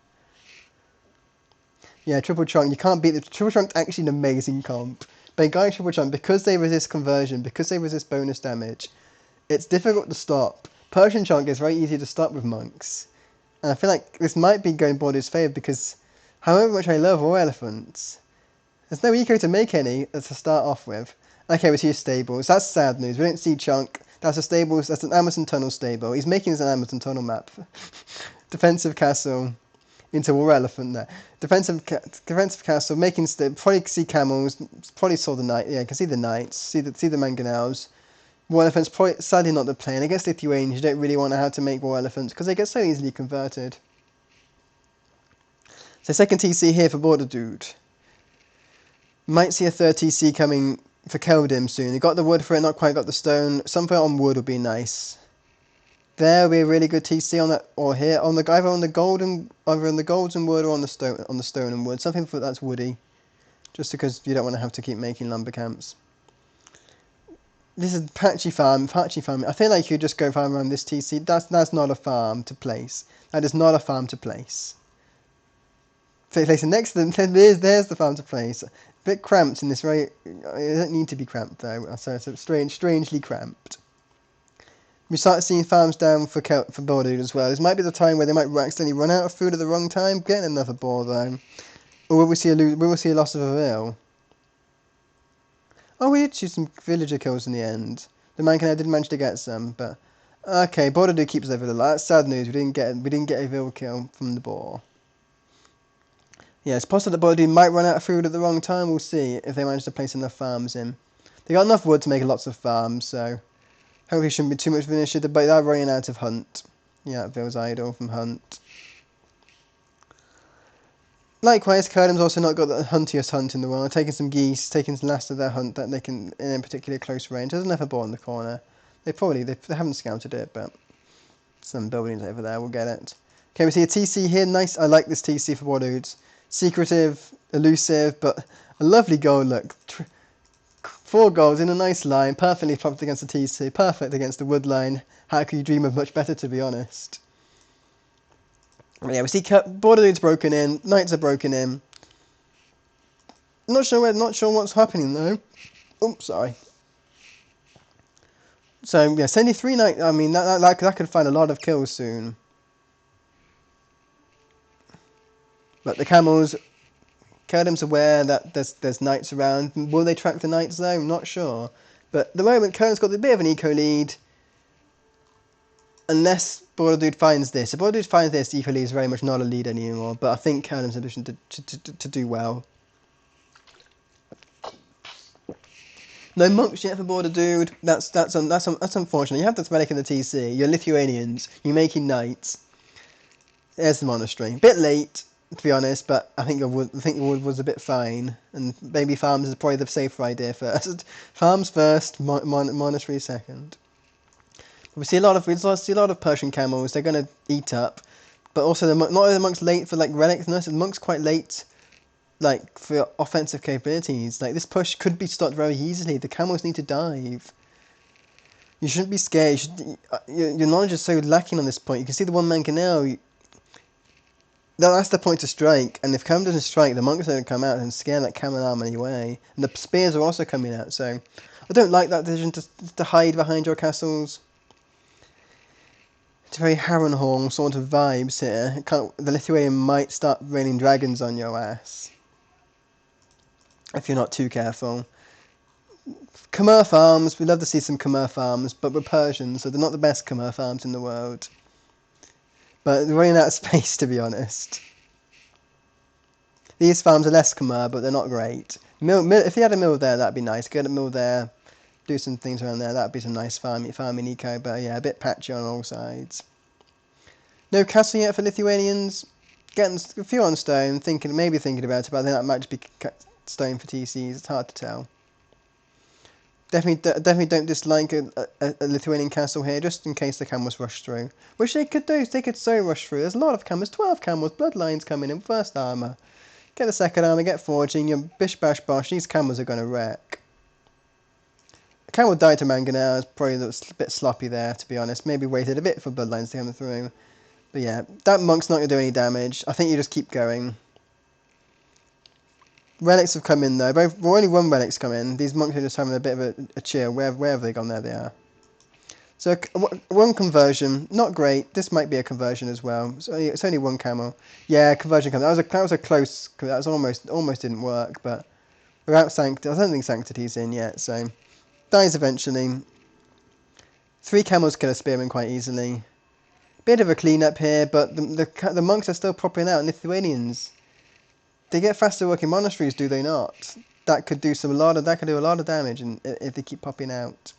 Yeah, Triple Trunk. You can't beat the Triple Trunk's actually an amazing comp. But going Triple Trunk, because they resist conversion, because they resist bonus damage, it's difficult to stop. Persian Trunk is very easy to stop with monks. And I feel like this might be going Border's favour because however much I love War Elephants, there's no eco to make any to start off with. Okay, we see stables. That's sad news. We don't see Chunk. That's a stables. That's an Amazon Tunnel stable. He's making this an Amazon Tunnel map. Defensive castle into War Elephant there. Defensive castle, making probably see camels, probably saw the knight. Yeah, can see the knights, see the mangonels. War Elephants probably sadly not the plane. Against Lithuanians, you don't really want to have to make War Elephants because they get so easily converted. So second TC here for Border Dude. Might see a third TC coming for Keldim soon. He got the wood for it, not quite got the stone. Something on wood would be nice. There will be a really good TC on that, or here on the either on the golden wood or on the stone and wood. Something that's woody, just because you don't want to have to keep making lumber camps. This is patchy farm. I feel like you just go farm around this TC. That's not a farm to place. That is not a farm to place. Place next to them. There's the farm to place. A bit cramped in this very. It doesn't need to be cramped though. So it's strangely cramped. We start seeing farms down for Border as well. This might be the time where they might accidentally run out of food at the wrong time, getting another boar though. Or will we see a loss of a vill? Oh, we did see some villager kills in the end. The Mancanel did manage to get some, but okay, Border keeps over the lot. That's sad news. We didn't get a vill kill from the boar. Yeah, it's possible that Border might run out of food at the wrong time. We'll see if they manage to place enough farms in. They got enough wood to make lots of farms, so hopefully it shouldn't be too much of an issue. But they're running out of hunt. Yeah, Vill's idle from hunt. Likewise, Kurdam's also not got the huntiest hunt in the world. Taking some geese, taking the last of their hunt that they can in a particularly close range. There's another boar in the corner. They haven't scouted it, but some buildings over there will get it. Okay, we see a TC here. Nice. I like this TC for Border Dudes. Secretive, elusive, but a lovely goal. Look, 4 goals in a nice line, perfectly plopped against the TC, perfect against the wood line. How could you dream of much better, to be honest? Yeah, we see Border Dudes broken in, Knights are broken in. Not sure what's happening though. Oops, sorry. So yeah, 73 Knights. I mean, that could find a lot of kills soon. But the camels, Kurdam's aware that there's knights around. Will they track the knights though? I'm not sure. But at the moment, Kurdam's got a bit of an eco lead. Unless Border Dude finds this. If Border Dude finds this, eco lead is very much not a lead anymore. But I think Kurdam's in a position to do well. No monks yet for Border Dude. That's unfortunate. You have this relic in the TC. You're Lithuanians. You're making knights. There's the monastery. Bit late, to be honest, but I think the wood was a bit fine, and maybe farms is probably the safer idea first. Farms first, monastery second. But we see a lot of Persian camels. They're going to eat up, but also not only the monks late for like relicness, the monks quite late, like for offensive capabilities. Like this push could be stopped very easily. The camels need to dive. You shouldn't be scared. Your knowledge is so lacking on this point. You can see the one man canal. That's the point to strike, and if Cam doesn't strike, the monks don't come out and scare that camel arm anyway. And the spears are also coming out, so I don't like that decision to hide behind your castles. It's very Harrenhal sort of vibes here. The Lithuanian might start raining dragons on your ass if you're not too careful. Khmer farms, we'd love to see some Khmer farms, but we're Persians, so they're not the best Khmer farms in the world. But they're running out of space, to be honest. These farms are less Khmer, but they're not great. If you had a mill there, that'd be nice. Get a mill there, do some things around there. That'd be some nice farming eco, but yeah, a bit patchy on all sides. No castle yet for Lithuanians. Getting a few on stone, maybe thinking about it, but I think that might just be stone for TCs. It's hard to tell. Definitely don't dislike a Lithuanian castle here, just in case the camels rush through. Which they could do. They could so rush through. There's a lot of camels. 12 camels. Bloodlines coming in. First armour. Get the second army, get forging, your bish bash bosh, these camels are going to wreck. The camel died to mangonels, probably a bit sloppy there to be honest, maybe waited a bit for bloodlines to come through. But yeah, that monk's not going to do any damage, I think you just keep going. Relics have come in though, only one relic's come in, these monks are just having a bit of a cheer, wherever they gone, there they are. So one conversion, not great. This might be a conversion as well. It's only one camel. Yeah, conversion camel. That was a close. That was almost didn't work. But without sanctity, I don't think sanctity's in yet. So dies eventually. 3 camels kill a spearman quite easily. Bit of a cleanup here, but the monks are still popping out. Lithuanians. They get faster working monasteries, do they not? That could do that could do a lot of damage, if they keep popping out.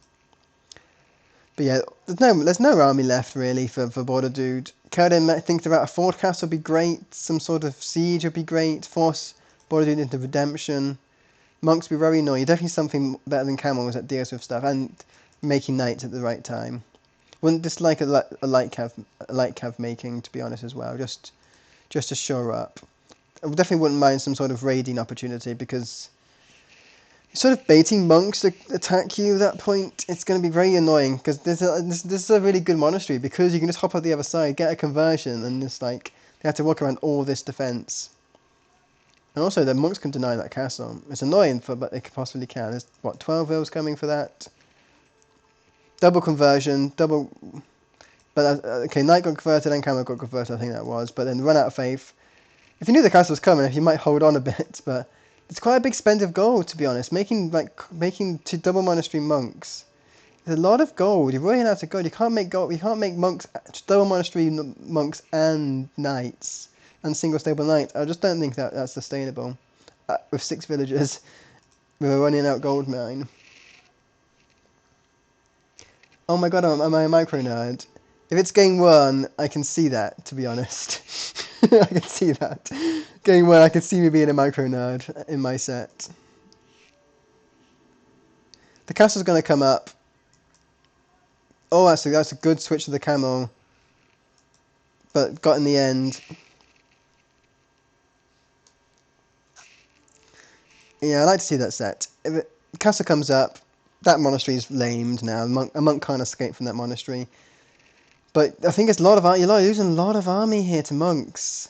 But yeah, there's no army left really for Border Dude. Kurden thinks about a fort castle would be great, some sort of siege would be great, force Border Dude into redemption. Monks would be very annoying, definitely something better than camels that deals with stuff, and making knights at the right time. Wouldn't dislike a light cav making, to be honest as well, just to shore up. I definitely wouldn't mind some sort of raiding opportunity, because sort of baiting monks to attack you at that point, it's going to be very annoying, because this is a really good monastery, because you can just hop out the other side, get a conversion, and just like, they have to walk around all this defence. And also, the monks can deny that castle. It's annoying, but they possibly can. There's, what, 12 vills coming for that? Double conversion, double... But, okay, knight got converted and camel got converted, I think that was, but then run out of faith. If you knew the castle was coming, you might hold on a bit, but... It's quite a big spend of gold, to be honest. Making 2 double monastery monks. There's a lot of gold. You're running out of gold. You can't make gold. You can't make monks, double monastery monks and knights and single stable knights. I just don't think that's sustainable. With 6 villagers, with a running out gold mine. Oh my god, am I a micro nerd? If it's game 1, I can see that, to be honest. I can see that. Game 1, I can see me being a micro nerd in my set. The castle's going to come up. Oh, actually, that's a good switch to the camel. But got in the end. Yeah, I like to see that set. If the castle comes up, that monastery's lamed now. A monk can't escape from that monastery. But I think you're losing a lot of army here to monks.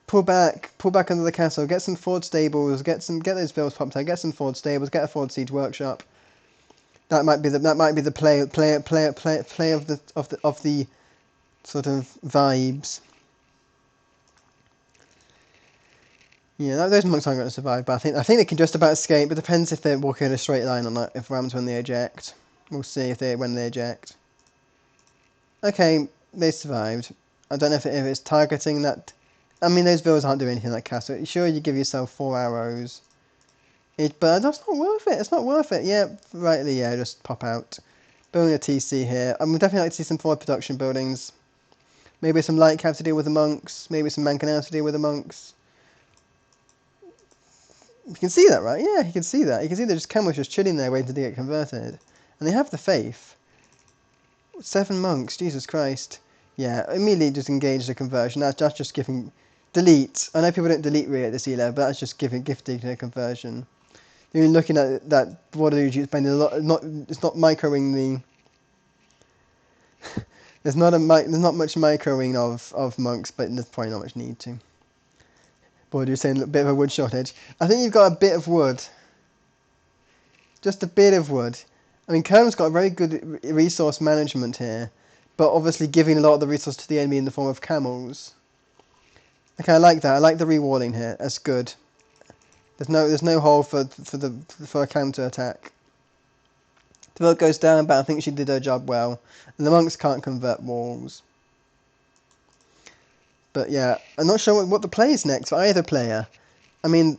Pull back under the castle. Get some Ford stables. Get those vills popped out. Get some Ford stables. Get a Ford siege workshop. That might be the play of the sort of vibes. Yeah, those monks aren't going to survive, but I think they can just about escape. It depends if they're walking in a straight line or not. If rams when they eject, we'll see when they eject. Okay, they survived. I don't know if it's targeting that. I mean, those villas aren't doing anything like castle. Sure, you give yourself 4 arrows. But that's not worth it. It's not worth it. Yeah, rightly, yeah, just pop out. Building a TC here. I would definitely like to see some forward production buildings. Maybe some light cav to deal with the monks. Maybe some mangonels to deal with the monks. You can see that, right? Yeah, you can see that. You can see they're camels just chilling there waiting to get converted. And they have the faith. 7 monks, Jesus Christ. Yeah, immediately just engage the conversion. That's just giving... Delete. I know people don't delete re at the sea level, but that's just gifting a conversion. You're looking at that border dude spending a lot. It's not microing the. there's not much microing of monks, but there's probably not much need to. Border saying a bit of a wood shortage. I think you've got a bit of wood. Just a bit of wood. I mean, Kerm's got a very good resource management here, but obviously giving a lot of the resource to the enemy in the form of camels. Okay, I like that. I like the rewalling here. That's good. There's no hole for a counter attack. The vote goes down, but I think she did her job well. And the monks can't convert walls. But yeah, I'm not sure what the play is next for either player. I mean,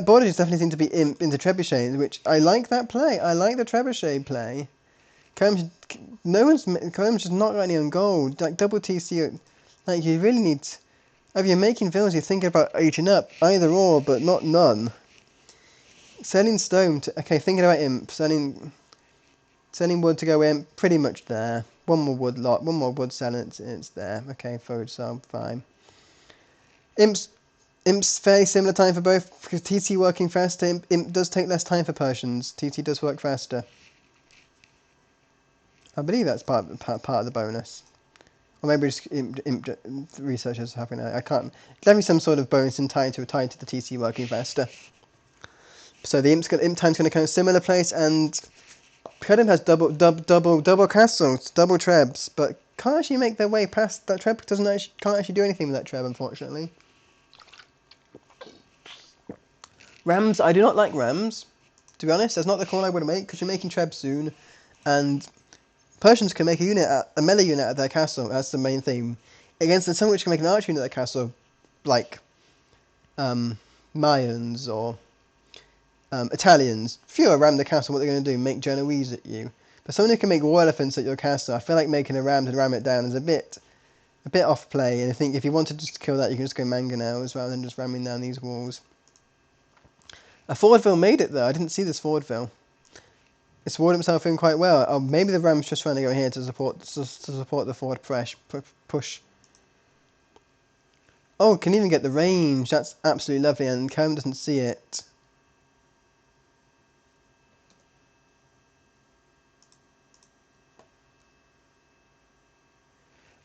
Borders definitely seem to be into trebuchet, which I like that play. I like the trebuchet play. Combs just not got any on gold. Like double TC, like you really need. If you're making villas, you're thinking about aging up, either or, but not none. Selling stone to... Okay, thinking about imp. Selling wood to go imp, pretty much there. One more wood selling, it's there. Okay, forward sell, fine. Imps Imp's fairly similar time for both, because TT working faster. Imp does take less time for Persians. TT does work faster. I believe that's part of the bonus. Or maybe just imp researchers having I can't. There'll be some sort of bonus tied to the TT working faster. So the imp time's going to come in a similar place, and Predum has double castles, double trebs, but can't actually make their way past that treb. Can't actually do anything with that treb, unfortunately. Rams, I do not like Rams. To be honest, that's not the call I would make, because you're making trebs soon, and Persians can make a melee unit out of their castle. That's the main theme. Against someone which can make an archer unit out of their castle, like Mayans or Italians. If you ram the castle, what they're going to do? Make Genoese at you. But someone who can make war elephants at your castle, I feel like making a ram to ram it down is a bit off play. And I think if you wanted just to kill that, you can just go mangonels rather than just ramming down these walls. A Fordville made it though. I didn't see this Fordville. It's warded himself in quite well. Oh, maybe the ram's just trying to go here to support the forward push. Oh, can even get the range. That's absolutely lovely, and Kerm doesn't see it.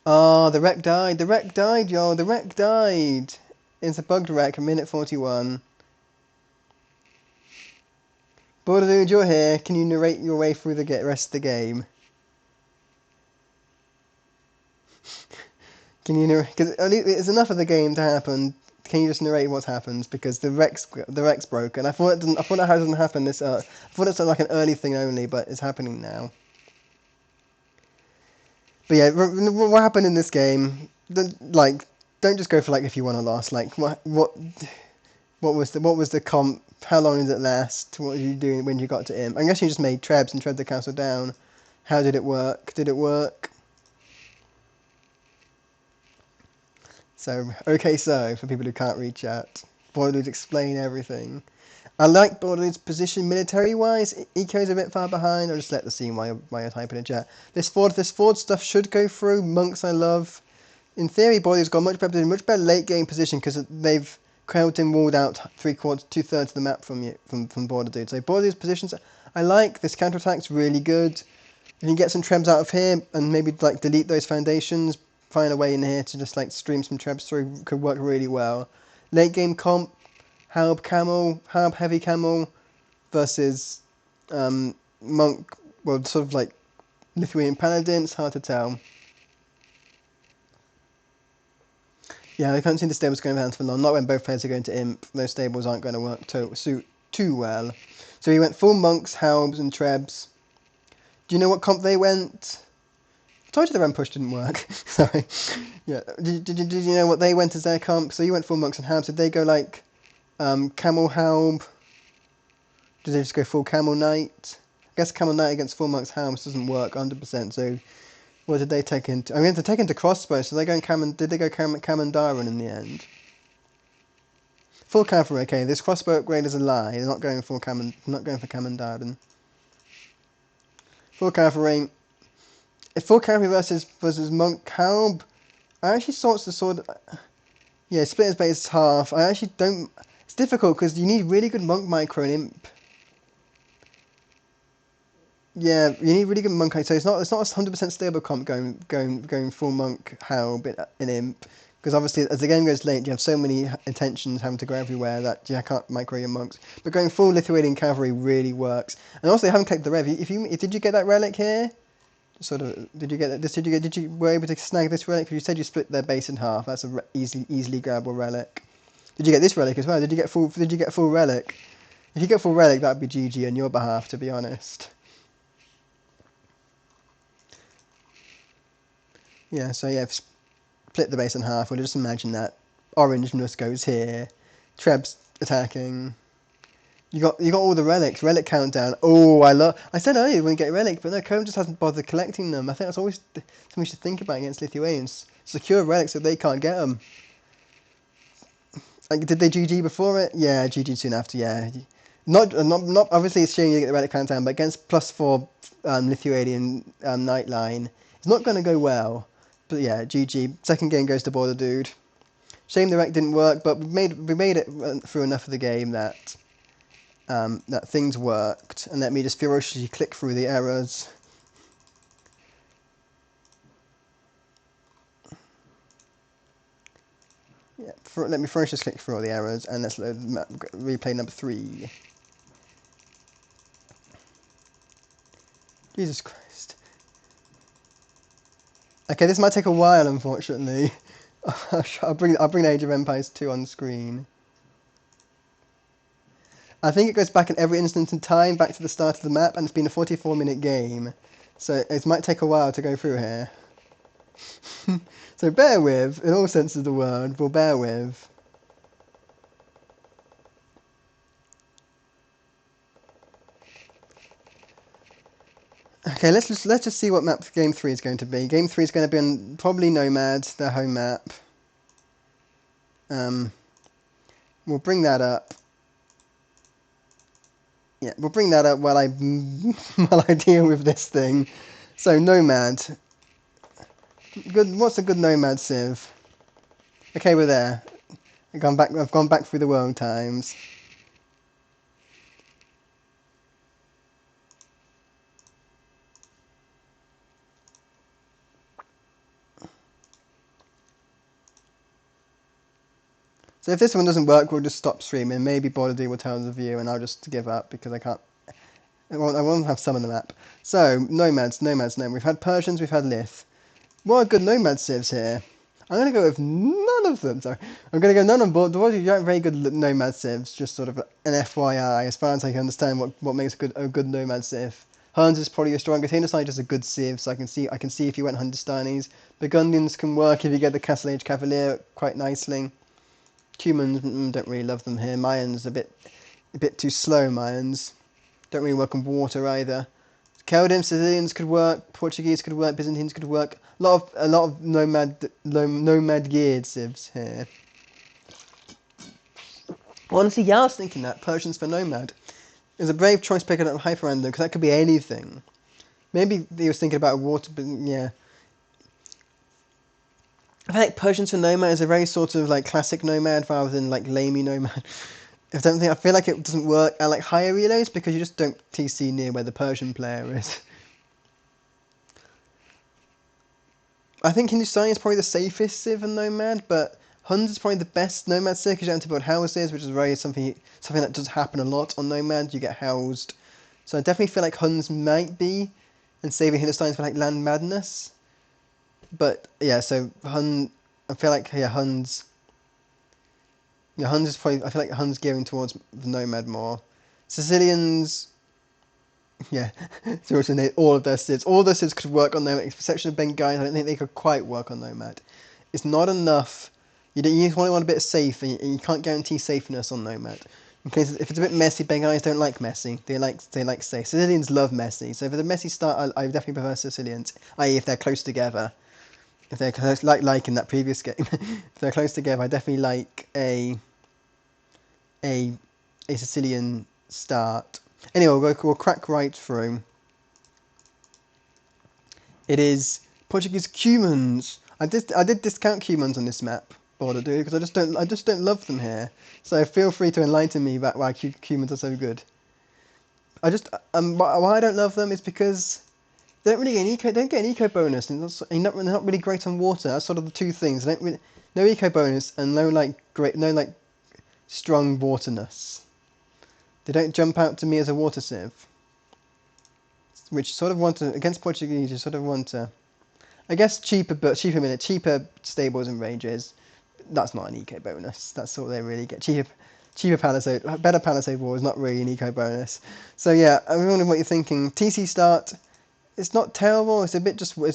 Oh, the wreck died. The wreck died, y'all. The wreck died. It's a bugged wreck, minute 41. Borderdude, you're here. Can you narrate your way through the rest of the game? Can you narrate? Because it's enough of the game to happen. Can you just narrate what happens? Because the wreck's broken. I thought that doesn't happen this. I thought it's like an early thing only, but it's happening now. But yeah, what happened in this game? Don't just go for if you won or lost. What was the comp? How long did it last? What were you doing when you got to Imp? I guess you just made trebs and tread the castle down. How did it work? Did it work? So, for people who can't read chat, Borderdude's explain everything. I like Borderdude's position military-wise. Eco's a bit far behind. I'll just let the scene while you're typing in chat. This Ford stuff should go through. Monks I love. In theory, Borderdude's got much better late game position because they've crowded and walled out 2/3 of the map from Borderdude. So Borderdude's positions I like. This counterattack's really good. You can get some trebs out of here and maybe delete those foundations. Find a way in here to just stream some trebs through. Could work really well. Late game comp, Halb heavy camel versus monk. Well, sort of Lithuanian paladin. It's hard to tell. Yeah, I can't see the stables going down for long. Not when both players are going to imp. Those stables aren't going to work too well. So he went full monks, halbs, and trebs. Do you know what comp they went? I told you the ram push didn't work. Sorry. Yeah. Did you know what they went as their comp? So you went full monks and halbs. Did they go camel halb? Did they just go full camel knight? I guess camel knight against full monks halbs doesn't work 100%. So what did they take into? I'm going to take into crossbow. So did they go Kamandaran in the end? Full cavalry. Okay, this crossbow upgrade is a lie. They're not going for Kamandaran. Full cavalry. If full cavalry versus monk halb, I actually thought the sword. Yeah, split his base half. I actually don't. It's difficult because you need really good monk micro and imp. Yeah, you need really good monk. So it's not a 100% stable comp going full monk halb in imp, because obviously as the game goes late, you have so many intentions having to go everywhere that you can't micro your monks. But going full Lithuanian cavalry really works. And also, you haven't clicked the rev. Did you get that relic here? Did you were able to snag this relic? Because you said you split their base in half. That's a easily grabbable relic. Did you get this relic as well? Did you get full relic? If you get full relic, that'd be GG on your behalf, to be honest. Yeah. So yeah, split the base in half. We'll just imagine that orange nus goes here. Treb's attacking. You got all the relics. Relic countdown. Oh, I said earlier we wouldn't get relic, but no, Cone just hasn't bothered collecting them. I think that's always something we should think about against Lithuanians. Secure relics so they can't get them. Did they GG before it? Yeah, GG soon after. Yeah, not obviously it's showing you get the relic countdown, but against +4 Lithuanian Nightline, it's not going to go well. But yeah, GG. Second game goes to Borderdude. Shame the rec didn't work, but we made it through enough of the game that that things worked, and let me just ferociously click through the errors. Yeah, let me ferociously click through all the errors, and let's load replay number 3. Jesus Christ. Okay, this might take a while, unfortunately. I'll bring Age of Empires 2 on screen. I think it goes back in every instance in time, back to the start of the map, and it's been a 44-minute game. So it might take a while to go through here. So bear with, in all senses of the word, we'll bear with. Okay, let's just see what map Game 3 is going to be. Game 3 is going to be on probably Nomad, their home map. We'll bring that up. Yeah, we'll bring that up while I while I deal with this thing. So Nomad. Good. What's a good Nomad civ? Okay, we're there. I've gone back through the world times. So if this one doesn't work, we'll just stop streaming. Maybe Border will tell the view, and I'll just give up because I can't. I won't have some on the map. So Nomads. We've had Persians, we've had Lith. What are good Nomad civs here? I'm going to go with none of them. Sorry. I'm going to go none on board. You don't have very good Nomad civs, just sort of an FYI, as far as I can understand what makes a good Nomad civ. Huns is probably your strongest. Hindustan is a good civ, so I can see if you went Hindustanis. Burgundians can work if you get the Castle Age Cavalier quite nicely. Cumans, don't really love them here. Mayans a bit too slow. Mayans don't really work on water either. Chaldeans, Sicilians could work. Portuguese could work. Byzantines could work. A lot of nomad geared civs here. Honestly, yeah, I was thinking that Persians for nomad is a brave choice picking up Hyperandum because that could be anything. Maybe he was thinking about water, but yeah. I feel like Persians for nomad is a very sort of like classic nomad rather than like lamey nomad. I feel like it doesn't work at like higher relays because you just don't TC near where the Persian player is. I think Hindustani is probably the safest civ in Nomad, but Huns is probably the best Nomad civ because you don't have to build houses, which is very something that does happen a lot on Nomad. You get housed, so I definitely feel like Huns might be, and saving Hindustani for like Land Madness. But yeah, so I feel like Huns. Yeah, Huns is probably. I feel like Huns gearing towards the Nomad more. Sicilians. Yeah, seriously, all of their civs. All their civs could work on Nomad. Exception of Bengali, I don't think they could quite work on Nomad. It's not enough. You only want a bit of safe, and you can't guarantee safeness on Nomad. Because if it's a bit messy, Bengalis don't like messy. They like safe. Sicilians love messy. So for the messy start, I definitely prefer Sicilians. I.e., if they're close together. If they're close, like in that previous game, if they're close together, I definitely like a Sicilian start. Anyway, we'll crack right through. It is Portuguese Cumans. I did discount Cumans on this map, Border Dude, because I just don't love them here. So feel free to enlighten me about why Cumans are so good. Why I don't love them is because they don't really get an eco bonus, and they're not really great on water. That's sort of the two things. No eco bonus and no strong waterness. They don't jump out to me as a water civ. Which sort of want to, against Portuguese, you sort of want to, I guess cheaper stables and ranges. That's not an eco bonus. That's all they really get. Cheaper palisade, better palisade wall is not really an eco bonus. So yeah, I'm wondering what you're thinking. TC start, it's not terrible. It's a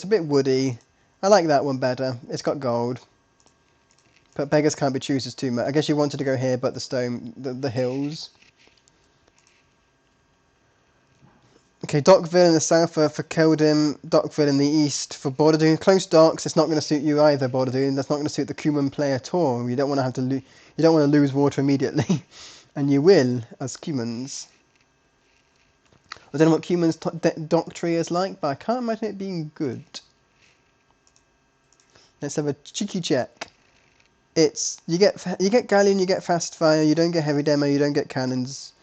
bit woody. I like that one better. It's got gold. But beggars can't be choosers too much. I guess you wanted to go here, but the hills. Okay, Dockville in the south for Keldim, Dockville in the east for Bordeaux. Close docks, it's not going to suit you either, Bordeaux. That's not going to suit the Cuman player at all. You don't want to lose water immediately, and you will as Cumans. I don't know what Cuman's dock tree is like, but I can't imagine it being good. Let's have a cheeky check. It's you get galleon, you get fast fire, you don't get heavy demo, you don't get cannons,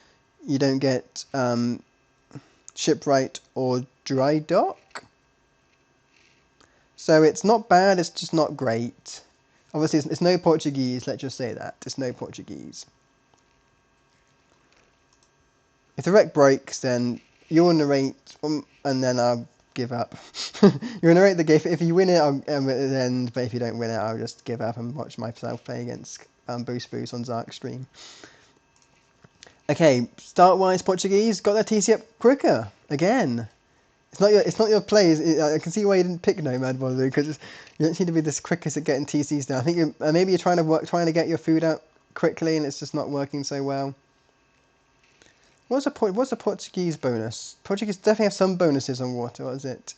you don't get shipwright or dry dock. So it's not bad, it's just not great. Obviously, it's no Portuguese. Let's just say that it's no Portuguese. If the wreck breaks, then you'll narrate, and then I'll give up. You'll narrate the game. If you win it, I'll end. But if you don't win it, I'll just give up and watch myself play against Boost on Zark stream. Okay, start-wise, Portuguese got their TC up quicker again. It's not your plays. I can see why you didn't pick Nomad, Bolu, because you don't seem to be this quickest at getting TCs now. I think maybe you're trying to get your food out quickly, and it's just not working so well. What's the Portuguese bonus? Portuguese definitely have some bonuses on water. What is it?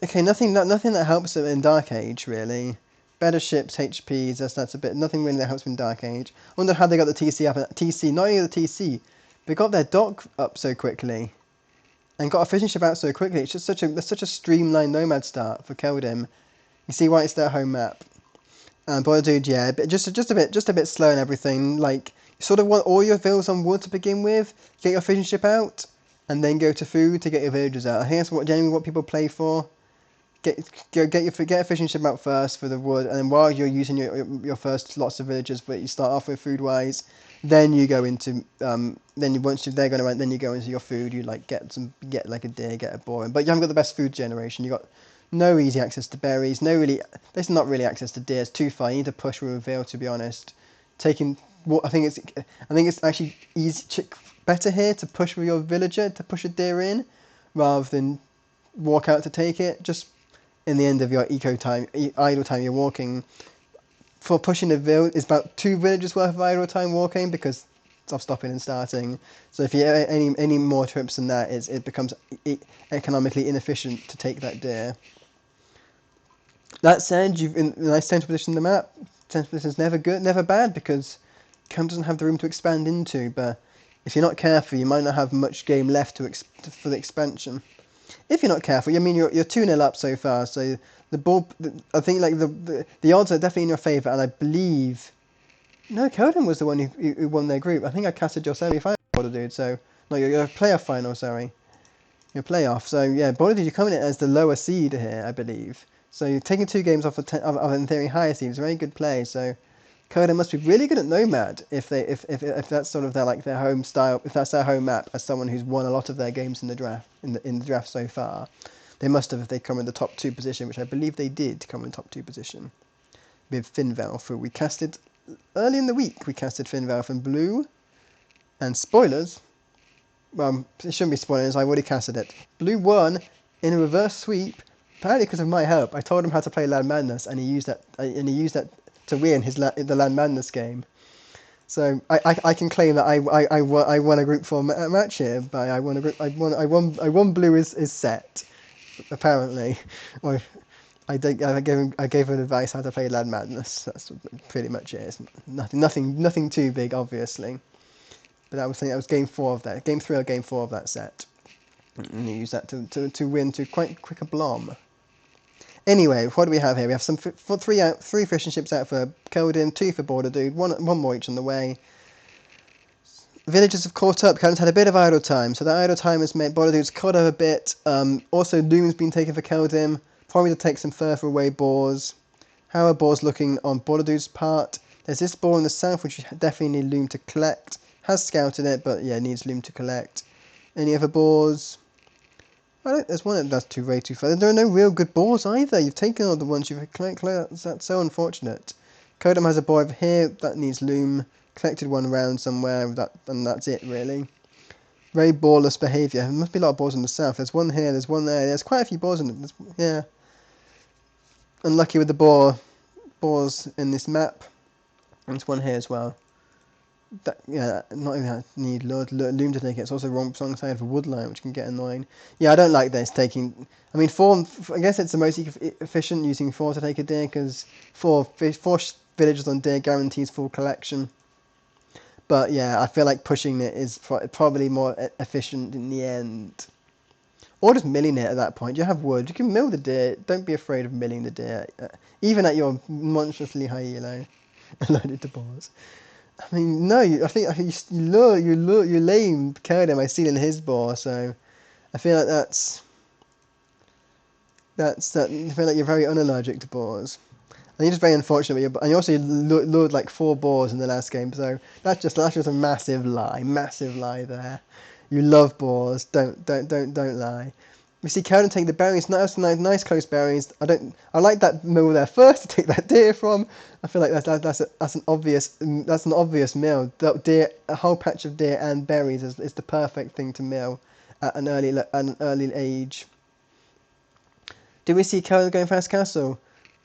Okay, nothing that helps them in Dark Age really. Better ships, HPs. That's a bit. Nothing really that helps them in Dark Age. I wonder how they got the TC up. TC, not only the TC, they got their dock up so quickly, and got a fishing ship out so quickly. It's just such a streamlined Nomad start for Keldym. You see why it's their home map. And Dude, yeah, but just a bit slow and everything. Like, you sort of want all your villas on wood to begin with, get your fishing ship out, and then go to food to get your villagers out. I think that's generally what people play for. Get a fishing ship out first for the wood, and then while you're using your first lots of villagers, but you start off with food wise, then you go into once they're going to then you go into your food. You like get like a deer, get a boar, but you haven't got the best food generation. You got no easy access to berries. There's not really access to deer. It's too far. You need to push with a veil, to be honest. I think it's actually better here to push with your villager to push a deer in, rather than walk out to take it. Just in the end of your idle time you're walking. For pushing a village is about 2 villages worth of idle time walking because of stopping and starting. So if you any more trips than that, it becomes economically inefficient to take that deer. That said, you've in a nice central position in the map. Central position is never good, never bad, because Cam doesn't have the room to expand into. But if you're not careful, you might not have much game left for the expansion. If you're not careful, I mean, you're 2-0 up so far. So I think like the odds are definitely in your favour, and I believe. No, Keldym was the one who won their group. I think I casted your semi-final, dude. So no, your playoff final. Sorry, your playoff. So yeah, Dude, you're coming in as the lower seed here, I believe. So you're taking 2 games off of in theory higher seed. It's very good play. So Keldym must be really good at Nomad if that's sort of their home style. If that's their home map, as someone who's won a lot of their games in the draft in the draft so far, they must have if they come in the top 2 position, which I believe they did come in the top 2 position with Finvalf, who we casted early in the week. We casted Finvalf in blue, and spoilers. Well, it shouldn't be spoilers. I've already casted it. Blue won in a reverse sweep, apparently because of my help. I told him how to play Land Madness, and he used that to win the Land Madness game. So I can claim that I won a group 4 match here, but I won blue is set, apparently. Or I gave him advice how to play Land Madness. That's pretty much it. It's nothing too big, obviously. But that was game 4 of that. Game 3 or game 4 of that set. And you use that to win to quite quick a blom. Anyway, what do we have here? We have some 3 fishing ships out for Keldym, 2 for Dude, one more each on the way. Villagers have caught up. Keldym's had a bit of idle time, so that idle time has made Dude's caught up a bit. Also, Loom's been taken for Keldym, probably to take some further away boars. How are boars looking on Dude's part? There's this boar in the south, which you definitely need Loom to collect. Has scouted it, but yeah, needs Loom to collect. Any other boars? There's one that's way too far. There are no real good boars either. You've taken all the ones you've collected. That's so unfortunate. Keldym has a boar over here that needs Loom. Collected one around somewhere, and that's it really. Very boarless behaviour. There must be a lot of boars in the south. There's one here, there's one there. There's quite a few boars in it. Yeah. Unlucky with the boars in this map. There's one here as well. Not even need Loom to take it. It's also wrong side of a woodline, which can get annoying. Yeah, I don't like this taking. I mean, 4. I guess it's the most efficient using 4 to take a deer because 4 villagers on deer guarantees full collection. But yeah, I feel like pushing it is probably more efficient in the end. Or just milling it at that point. You have wood. You can mill the deer. Don't be afraid of milling the deer. Even at your monstrously high elo. Loaded to boars. I mean, no, I think you lame Kurdim by stealing his boar, so I feel like I feel like you're very unallergic to boars. And you're just very unfortunate. And you also lured like 4 boars in the last game, so that's just a massive lie there. You love boars. Don't lie. We see Conan take the berries, nice close berries. I like that mill there first to take that deer from. I feel like that's an obvious mill. That deer, a whole patch of deer and berries is the perfect thing to mill at an early age. Do we see Conan going fast castle?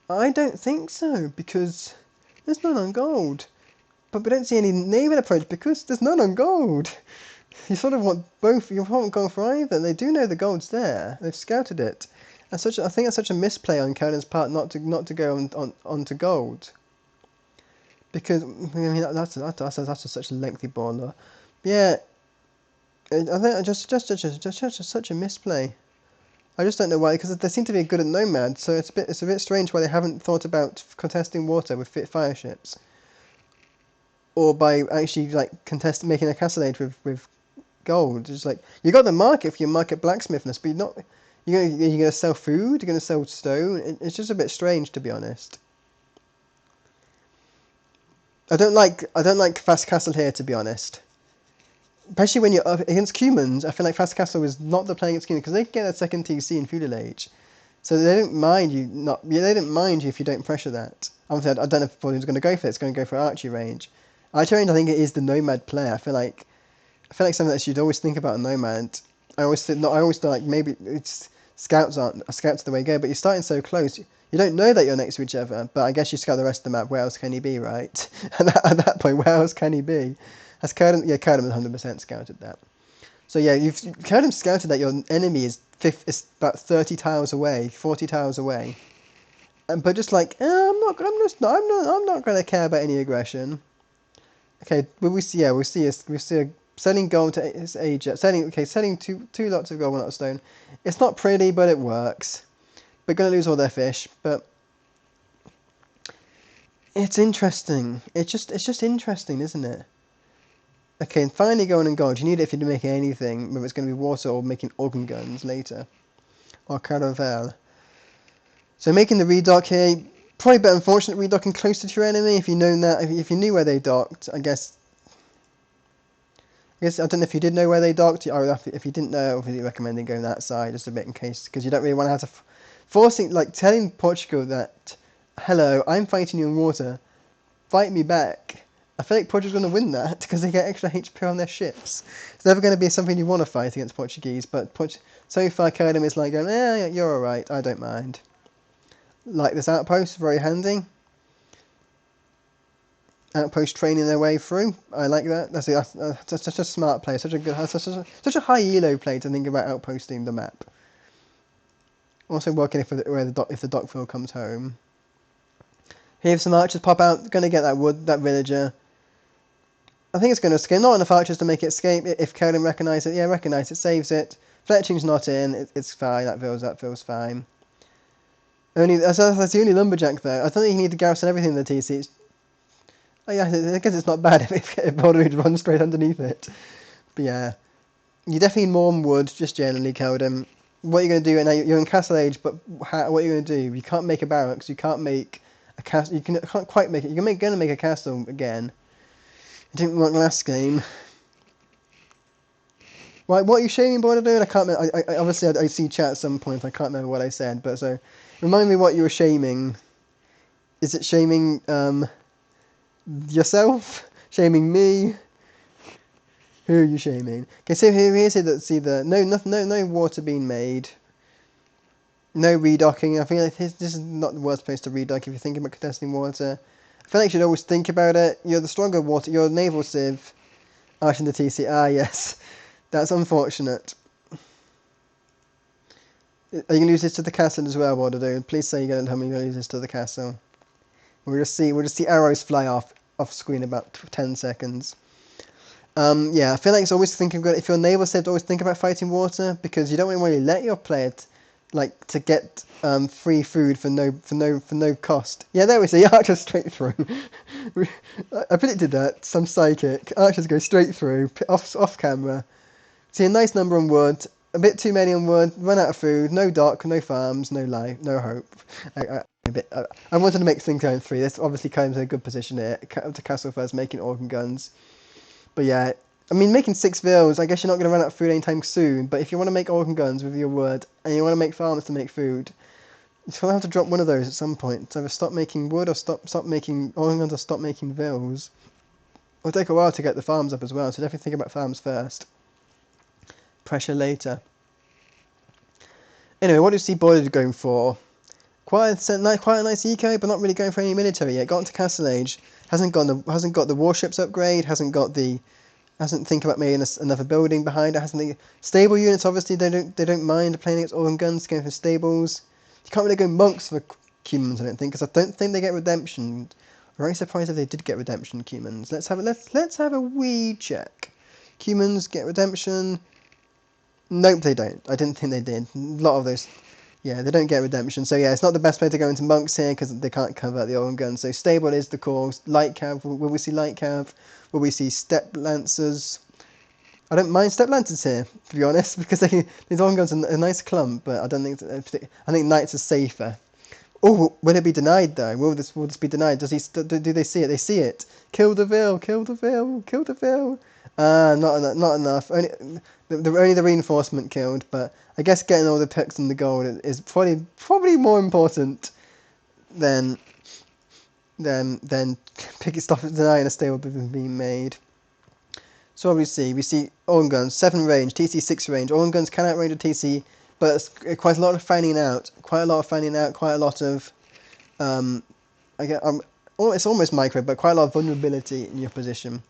I don't think so, because there's none on gold. But we don't see any naval approach because there's none on gold. You sort of want both. You haven't gone for either. They do know the gold's there. They've scouted it. I think it's such a misplay on Conan's part not to go onto gold. Because I mean that's such a lengthy baller. Yeah, I think just such a misplay. I just don't know why, because they seem to be good at Nomad, so it's a bit strange why they haven't thought about contesting water with fit fire ships, or by actually like making a castle age with gold. It's like you got the market for your market blacksmithness, but you're gonna sell food, you're gonna sell stone. It's just a bit strange, to be honest. I don't like fast castle here, to be honest. Especially when you're up against humans, I feel like fast castle is not the playing against humans because they get a second TC in feudal age, so they don't mind you they don't mind you if you don't pressure that. Obviously, I don't know if Volume's going to go for it. It's going to go for archery range. Archery range, I think it is the nomad player. I feel like something that you'd always think about a nomad. I always thought like maybe it's scouts are the way to go, but you're starting so close. You don't know that you're next to each other, but I guess you scout the rest of the map. Where else can he be, right? At that point, where else can he be? Has Kurdim? Yeah, Kurdim 100% scouted that. So yeah, Kurdim scouted that your enemy is about 30 tiles away, 40 tiles away, but just like I'm not going to care about any aggression. Okay, but we see a selling gold to his age. Selling two lots of gold, one lot of stone. It's not pretty, but it works. We're going to lose all their fish, but it's interesting. It's just interesting, isn't it? Okay, and finally going in gold. You need it if you're making anything, whether it's going to be water or making organ guns later, or caravel. So making the redock here, probably a bit unfortunate redocking closer to your enemy. If you if you knew where they docked, I guess I don't know if you did know where they docked. If you didn't know, obviously recommending going that side just a bit in case, because you don't really want to have to telling Portugal that, hello, I'm fighting you in water, fight me back. I feel like Portugal's going to win that because they get extra HP on their ships. It's never going to be something you want to fight against Portuguese, but so far Kurdim is like going, yeah, you're alright, I don't mind. Like this outpost, very handy. Outpost training their way through. I like that. That's such a smart play, such a high elo play to think about outposting the map. Also working if the Dockville comes home. Here some archers pop out, gonna get that villager. I think it's going to escape. Not enough archers to make it escape. If Kurdim recognise it, recognise it, saves it. Fletching's not in. It's fine. That feels fine. That's the only lumberjack though. I don't think you need to garrison everything in the TC. I guess it's not bad if Borderwood runs straight underneath it. But yeah, you definitely need more wood, just generally, Kurdim. What are you going to do? Now you're in Castle Age, but what are you going to do? You can't make a barracks. You can't make a castle. You can't quite make it. You're going to make a castle again. It didn't work last game. Right, what are you shaming Borderwood? I can't remember. I obviously I see chat at some point. I can't remember what I said, but so remind me what you were shaming. Is it shaming yourself? Shaming me? Who are you shaming? Okay, so here's it. Let's see no water being made. No redocking. I think like this is not the worst place to redock if you're thinking about contesting water. I feel like you should always think about it. You're the stronger water. You're a naval civ. Arch in the TC. Ah, yes. That's unfortunate. Are you going to lose this to the castle as well, Bordeaux? Please say you're going to tell me you're going to lose this to the castle. We'll just see arrows fly off screen about 10 seconds. Yeah, I feel like it's always thinking about, if your neighbour said always think about fighting water, because you don't really let your player to get free food for no cost. Yeah, there we see archers straight through. I predicted that. Some psychic archers go straight through off camera. See a nice number on wood. A bit too many on wood. Run out of food. No dock. No farms. No life. No hope. I wanted to make things going 3. This obviously comes in a good position here. To castle first, making organ guns. But yeah, I mean, making 6 vills, I guess you're not going to run out of food anytime soon. But if you want to make organ guns with your wood, and you want to make farms to make food, you're going to have to drop one of those at some point. So either stop making wood, or stop making organ guns, or stop making vills. It'll take a while to get the farms up as well, so definitely think about farms first. Pressure later. Anyway, what do you see Boyd going for? Quite a nice eco, but not really going for any military yet. Got into Castle Age, hasn't got the warships upgrade, hasn't think about making another building behind it. Stable units, obviously they don't mind playing against organ guns, going for stables. You can't really go monks for humans, I don't think, because I don't think they get redemption. I'm very surprised if they did get redemption, humans. Let's have a wee check. Humans get redemption. Nope, they don't. I didn't think they did. A lot of those, yeah, they don't get redemption. So yeah, it's not the best way to go into monks here because they can't convert the organ gun. So stable is the call. Light cav. Will we see light cav? Will we see step lancers? I don't mind step lancers here, to be honest, because these organ guns are a nice clump, but I don't think I think knights are safer. Oh, will it be denied though? Will this be denied? Do they see it? They see it. Kill the Vil, kill the Vil, kill the Vil. Not enough. Only the reinforcement killed, but I guess getting all the picks and the gold is probably more important than denying a stable being made. So what we see organ guns 7 range, TC 6 range. Organ guns can outrange a TC, but it's quite a lot of fanning out. Quite a lot of it's almost micro, but quite a lot of vulnerability in your position.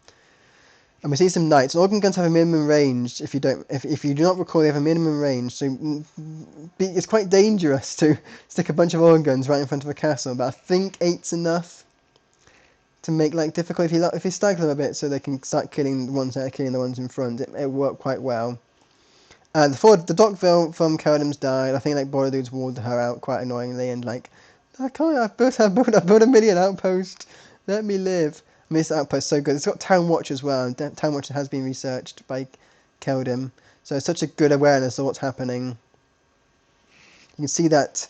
And we see some knights. Organ guns have a minimum range. If you do not recall, they have a minimum range. So it's quite dangerous to stick a bunch of organ guns right in front of a castle. But I think 8's enough to make like difficult. If you stagger them a bit, so they can start killing the ones that are killing the ones in front, it worked quite well. And the Dockville from Keldum's died. I think like Borodude's walled her out quite annoyingly, and like I can't. I've built a million outpost. Let me live. I mean, this outpost is so good. It's got Town Watch as well. Town Watch has been researched by Keldum, so it's such a good awareness of what's happening. You can see that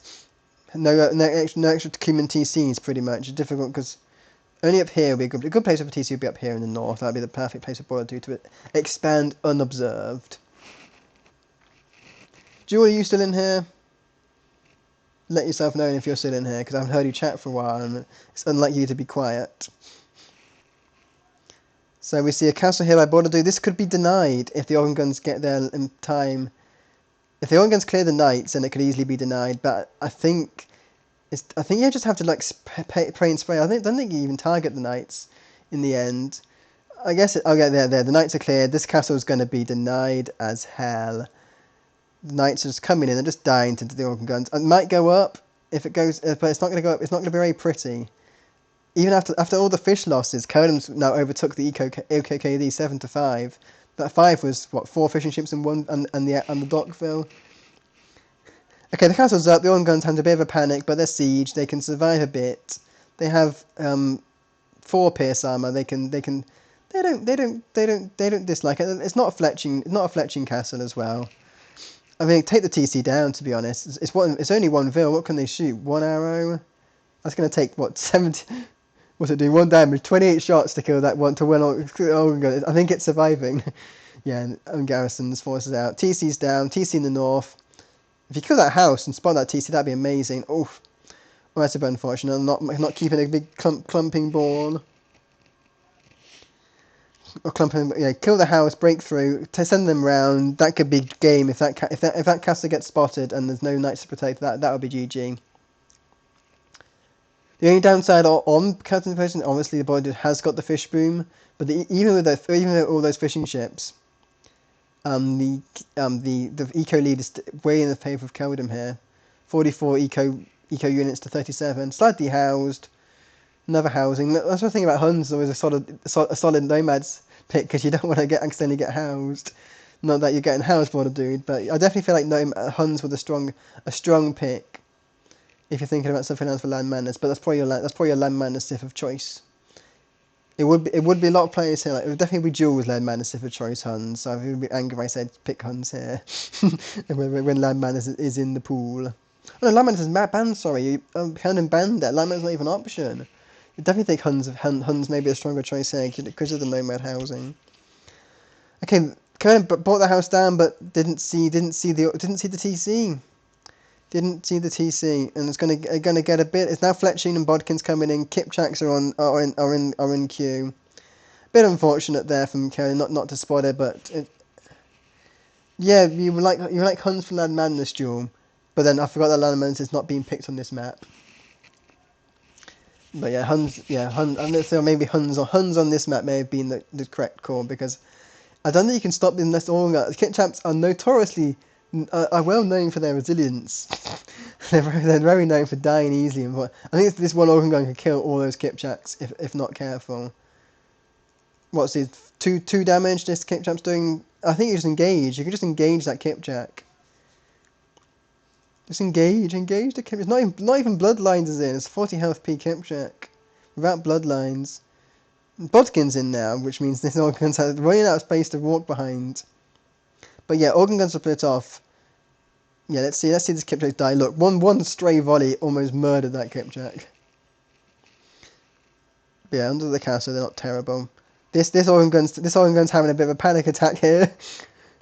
no extra cumin TCs pretty much. It's difficult because only up here would be a good place for TC would be up here in the north. That'd be the perfect place for Borodude to expand unobserved. Jewel, are you still in here? Let yourself know if you're still in here, because I haven't heard you chat for a while, and it's unlike you to be quiet. So we see a castle here by Borodude. This could be denied if the organ guns get there in time. If the organ guns clear the knights, then it could easily be denied. But I think you just have to like pray and spray. Don't think you even target the knights in the end. I guess I'll get there. The knights are cleared. This castle is going to be denied as hell. The knights are just coming in and just dying to the organ guns. It might go up if it goes, but it's not going to go up. It's not going to be very pretty. Even after all the fish losses, Keldum's now overtook the EKKD 7-5. That 5 was what 4 fishing ships in one, and the Dockville. Okay, the castle's up. The organ guns had a bit of a panic, but they're siege. They can survive a bit. They have 4 pierce armor. They don't dislike it. It's not a fletching castle as well. I mean, take the TC down, to be honest. It's only 1 Vil. What can they shoot? 1 arrow? That's going to take, what, 70... What's it do? 1 damage. 28 shots to kill that one, to win organ gun. I think it's surviving. Yeah, and Garrison's forces out. TC's down. TC in the north. If you kill that house and spot that TC, that'd be amazing. Oof. Well, that's a bit unfortunate. I'm not keeping a big clumping ball. Or clumping, yeah, kill the house, break through, to send them round. That could be game if that castle gets spotted and there's no knights to protect. That would be GG. The only downside on Captain's Potion, obviously the Borodude has got the fish boom, but even with all those fishing ships, the eco lead is way in the favour of Keldum here. 44 eco units to 37, slightly housed. Another housing. That's the thing about Huns. Always a solid nomads pick because you don't want to accidentally get housed. Not that you're getting housed by the dude, but I definitely feel like Huns with a strong pick if you're thinking about something else for land madness. But that's probably your land madness Sith of choice. It would be a lot of players here. Like it would definitely be Jules land madness Sith of choice Huns. So I would be angry if I said pick Huns here when land madness is in the pool. Oh no, land madness is banned. Sorry, Conan banned that. Land madness is not even an option. I definitely think Huns may be a stronger choice here because of the nomad housing. Okay, Conan brought the house down, but didn't see the TC. Didn't see the TC, and it's gonna get a bit. It's now Fletching and Bodkins coming in. Kipchaks are in queue. Bit unfortunate there from Conan not to spot it, but yeah, you like Huns for Land Madness duel, but then I forgot that Land Madness is not being picked on this map. But yeah, Huns, so maybe Huns on this map may have been the correct call because I don't think you can stop them unless all Kipchaks are notoriously are well known for their resilience. they're very known for dying easily. I think this one organ gun can kill all those Kipchaks if not careful. What's his two damage? This Kipchak's doing. I think you just engage. You can just engage that Kipchak. Just engage the Kipchak. It's not even bloodlines is in. It's 40 health P Kipchak without bloodlines. Bodkin's in now, which means this organ gun's running out of space to walk behind. But yeah, organ guns are split off. Yeah, let's see this Kipchak die. Look, one stray volley almost murdered that Kipchak. But yeah, under the castle, they're not terrible. This organ gun's having a bit of a panic attack here.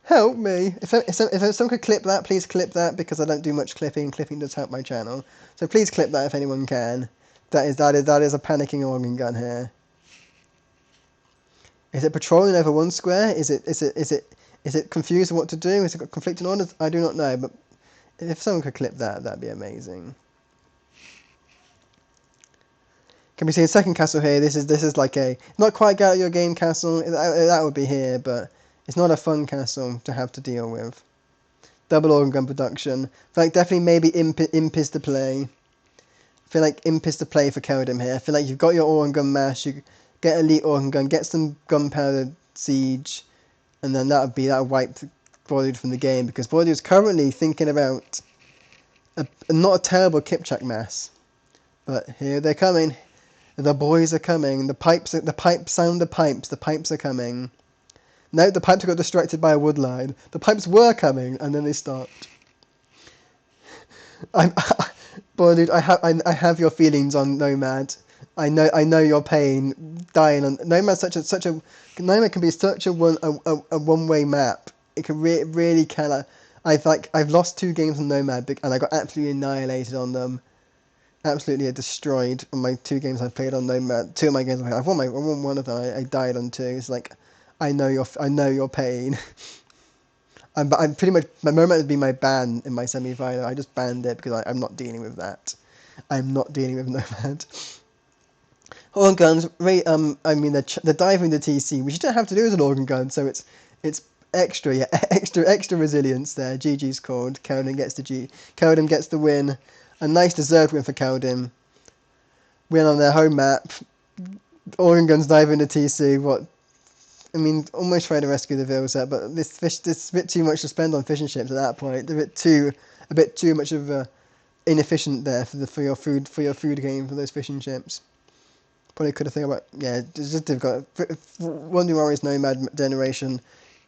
Help me! If someone could clip that, please clip that because I don't do much clipping. Clipping does help my channel, so please clip that if anyone can. That is a panicking organ gun here. Is it patrolling over one square? Is it confused what to do? Is it got conflicting orders? I do not know, but if someone could clip that, that'd be amazing. Can we see a second castle here? This is like a not quite get out of your game castle. That would be here, but it's not a fun castle to have to deal with. Double organ gun production. I feel like definitely maybe imp is the play. I feel like imp is the play for Keldum here. I feel like you've got your organ gun mash. You get elite organ gun, get some gunpowder siege, and then that would wipe Bollywood from the game because Bollywood is currently thinking about not a terrible Kipchak mass, but here they're coming. The boys are coming. The pipes are coming. No, the pipes got distracted by a wood line. The pipes were coming, and then they stopped. Bollywood, I have your feelings on Nomad. I know your pain. Dying on Nomad. Nomad can be such a one-way map. It can really kind of. I've lost 2 games on Nomad and I got absolutely annihilated on them. Absolutely destroyed on my 2 games I've played on Nomad. 2 of my games I've won. I won one of them. I died on 2. It's like I know your pain. I'm pretty much my Nomad would be my ban in my semi-final. I just banned it because I'm not dealing with that. I'm not dealing with Nomad. Organ guns, they're diving the TC, which you don't have to do as an organ gun, so it's extra resilience there. GG's called. Keldum gets the win. A nice deserved win for Keldum. Win on their home map. Organ guns diving the TC. Almost trying to rescue the Vilset, but this is a bit too much to spend on fishing ships at that point. A bit too much of a inefficient there for your food game for those fishing ships. Probably could have thought about they've got Wonder Warriors Nomad generation.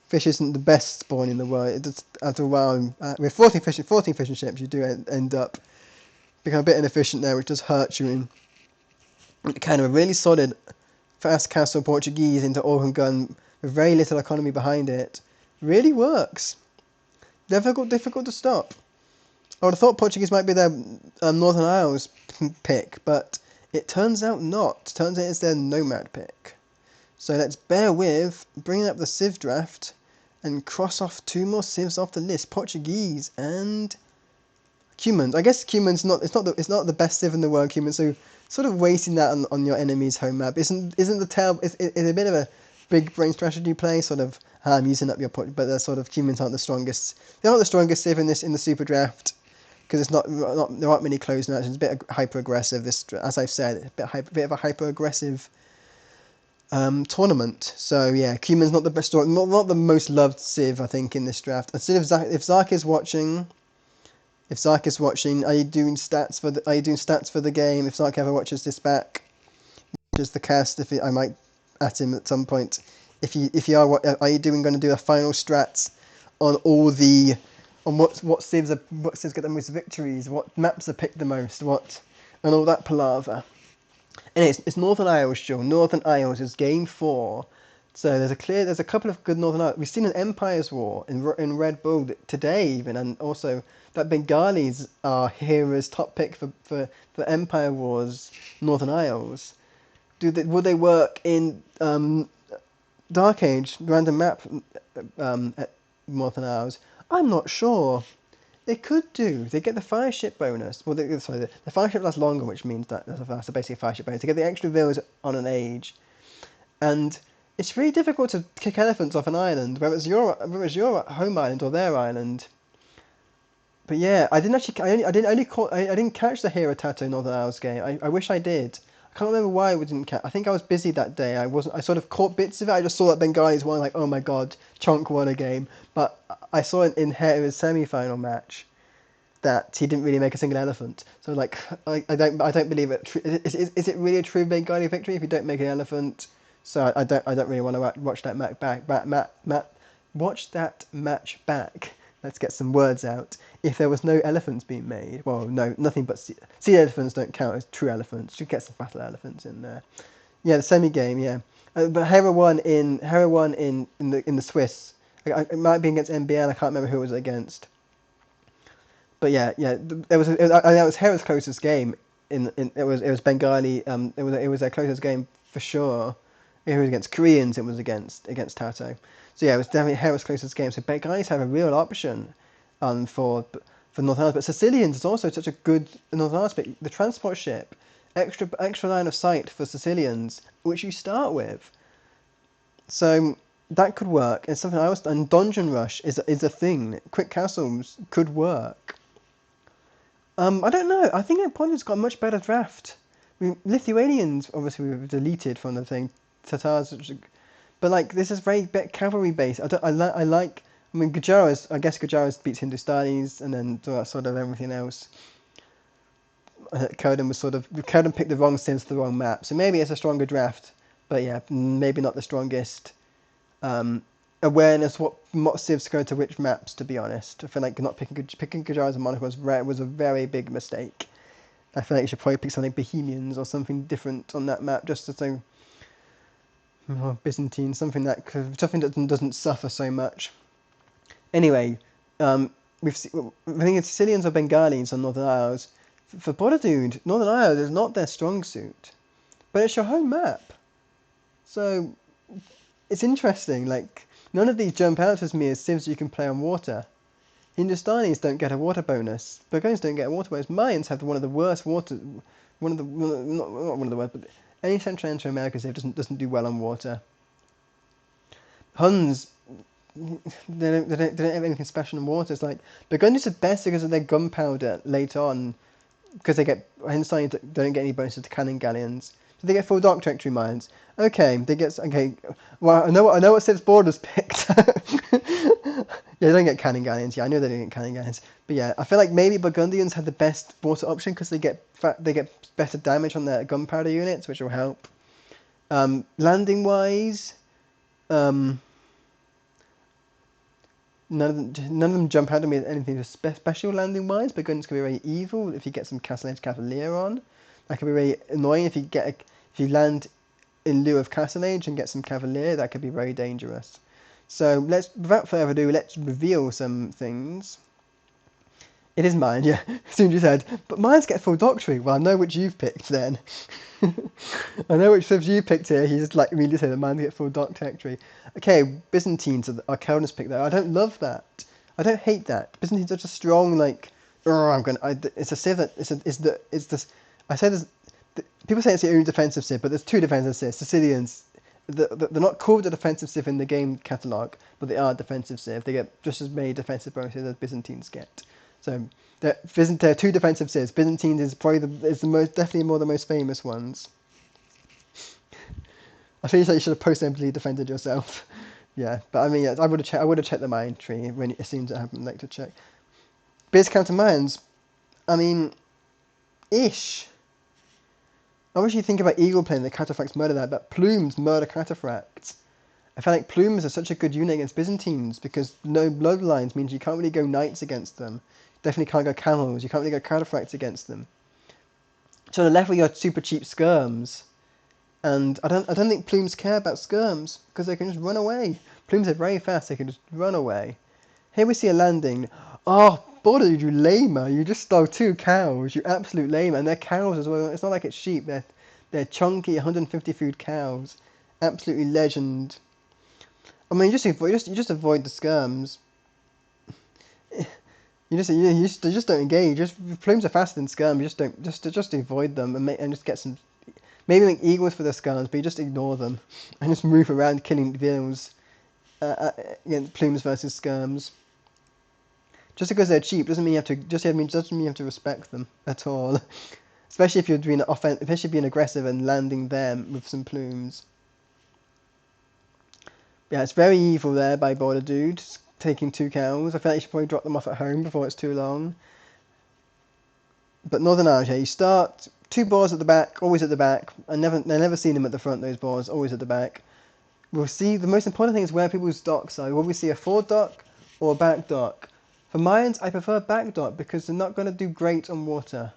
Fish isn't the best spawn in the world. After a while, with 14 fishing ships, you do end up become a bit inefficient there, which does hurt you in kind of a really solid fast castle Portuguese into organ gun with very little economy behind it. Really works. Difficult to stop. I would have thought Portuguese might be their Northern Isles pick, but it turns out not. Turns out it's their Nomad pick. So let's bear with bringing up the Civ draft and cross off 2 more Civs off the list: Portuguese and Cumans. I guess Cumans it's not the best Civ in the world, Cumans. So sort of wasting that on your enemy's home map isn't the terrible. It's a bit of a big brain strategy play. Sort of using up your but they're sort of Cumans aren't the strongest. They're not the strongest Civ in the super draft because there aren't many close matches. It's a bit hyper aggressive. This, as I've said, a bit of a hyper aggressive Tournament. So yeah, Cuman's not the best, not the most loved Civ, I think, in this draft. And if Zark is watching, are you doing stats for the game? If Zark ever watches this back, just the cast. I might at him at some point. If you are you going to do a final strats on all the on what civs get the most victories, what maps are picked the most, and all that palaver. And it's Northern Isles, Joe. Northern Isles is game 4. So there's a couple of good Northern Isles. We've seen an Empire's War in Red Bull today even, and also that Bengalis are here as top pick for Empire Wars Northern Isles. Would they work in Dark Age random map at Northern Isles? I'm not sure. They could do. They get the fire ship bonus. Well, the fire ship lasts longer, which means that's basically a fire ship bonus. They get the extra villas on an age, and it's really difficult to kick elephants off an island, whether it's your home island or their island. But yeah, I didn't catch the Hero Tattoo Northern Isles game. I wish I did. I can't remember why we didn't catch. I think I was busy that day. I sort of caught bits of it. I just saw that Bengalis won, like, oh my god, Chonk won a game. But I saw it in Hero's semi-final match that he didn't really make a single elephant. So like, I don't believe it. Is it really a true Bengali victory if you don't make an elephant? So I don't really want to watch that watch that match back. Let's get some words out. If there was no elephants being made, well, no, nothing but sea elephants don't count as true elephants. You get some battle elephants in there. Yeah, the semi game, yeah. But Hera won in the Swiss. It might be against NBL. I can't remember who it was against. But yeah. It was Hera's closest game. It was Bengali. It was their closest game for sure. It was against Koreans. It was against Tato. So yeah, it was definitely Hera's closest game. So Bengalis have a real option for Northern Ireland. But Sicilians is also such a good Northern Ireland pick. The transport ship, extra line of sight for Sicilians, which you start with. So that could work. It's something and Dungeon Rush is a thing. Quick castles could work. I don't know. I think Polland's got a much better draft. I mean, Lithuanians obviously were deleted from the thing. Tatars, but like this is very cavalry based. I like. I mean, Gujaras. I guess Gujaras beats Hindustanis, and then sort of everything else. Coden picked the wrong sims for the wrong map, so maybe it's a stronger draft. But yeah, maybe not the strongest awareness what civs go to which maps. To be honest, I feel like not picking Gujaras and Monaco was a very big mistake. I feel like you should probably pick something Bohemians or something different on that map, just so. Byzantine, something that doesn't suffer so much. Anyway, I think it's Sicilians or Bengalis on Northern Isles. For Bodadude, Northern Isles is not their strong suit, but it's your home map. So it's interesting. Like none of these jump out as me as civs you can play on water. Hindustanis don't get a water bonus. Burgundians don't get a water bonus. Mayans have one of the worst water. Not one of the worst, but any Central and America civ doesn't do well on water. Huns, they don't have anything special in water. It's like Burgundians are best because of their gunpowder later on, because Hindustani don't get any bonuses to cannon galleons. So they get full dark trajectory mines. Okay. Well, I know what civs borders picked. Yeah, they don't get cannon galleons. Yeah, I know they don't get cannon galleons. But yeah, I feel like maybe Burgundians have the best water option because they get better damage on their gunpowder units, which will help. Landing wise, none of them jump out at me at anything special landing wise. Burgundians can be very evil if you get some Castle Age Cavalier on. That can be very annoying if you land in lieu of Castle Age and get some Cavalier. That could be very dangerous. So without further ado, let's reveal some things. It is mine, yeah. As soon as you said, but mine's get full doctrine. Well, I know which you've picked then. I know which civs you picked here. He just like immediately said that mine get full dark trajectory. Okay, Byzantines are Kelnus pick there. I don't love that. I don't hate that. Byzantines are just strong. Like, it's a civ that I said this. People say it's the only defensive civ, but there's two defensive civs. Sicilians. They're not called a defensive civ in the game catalogue, but they are defensive civ. They get just as many defensive bonuses as Byzantines get. So there are two defensive civs. Byzantines is probably definitely one of the most famous ones. I feel like you should have post-empathy defended yourself. Yeah, but I mean, yeah, I would have checked the mine tree when as soon as it happened. Like to check. Base counter mines. I mean, ish. Obviously, you think about Eagle playing the Cataphracts murder that, but Plumes murder Cataphracts. I feel like Plumes are such a good unit against Byzantines because no bloodlines means you can't really go knights against them. Definitely can't go camels. You can't really go Cataphracts against them. So on the left, we got super cheap skirms. And I don't think Plumes care about skirms because they can just run away. Plumes are very fast; they can just run away. Here we see a landing. Oh, Border, you lamer! You just stole 2 cows. You absolute lamer, and they're cows as well. It's not like it's sheep. They're chunky 150 food cows. Absolutely legend. I mean, you just avoid the skirms. You just don't engage. Plumes are faster than skirms. You just don't just avoid them and just get some. Maybe make eagles for the skirms, but you just ignore them and just move around killing vills against plumes versus skirms. Just because they're cheap doesn't mean you have to. Doesn't mean you have to respect them at all. Especially if you're doing especially being aggressive and landing them with some plumes. Yeah, it's very evil there by Border Dude taking 2 cows. I feel like you should probably drop them off at home before it's too long. But Northern Irish, you start 2 boars at the back, always at the back. I never seen them at the front. Those boars always at the back. We'll see. The most important thing is where people's docks are. Will we see a forward dock or a back dock? For mines, I prefer back dock because they're not going to do great on water.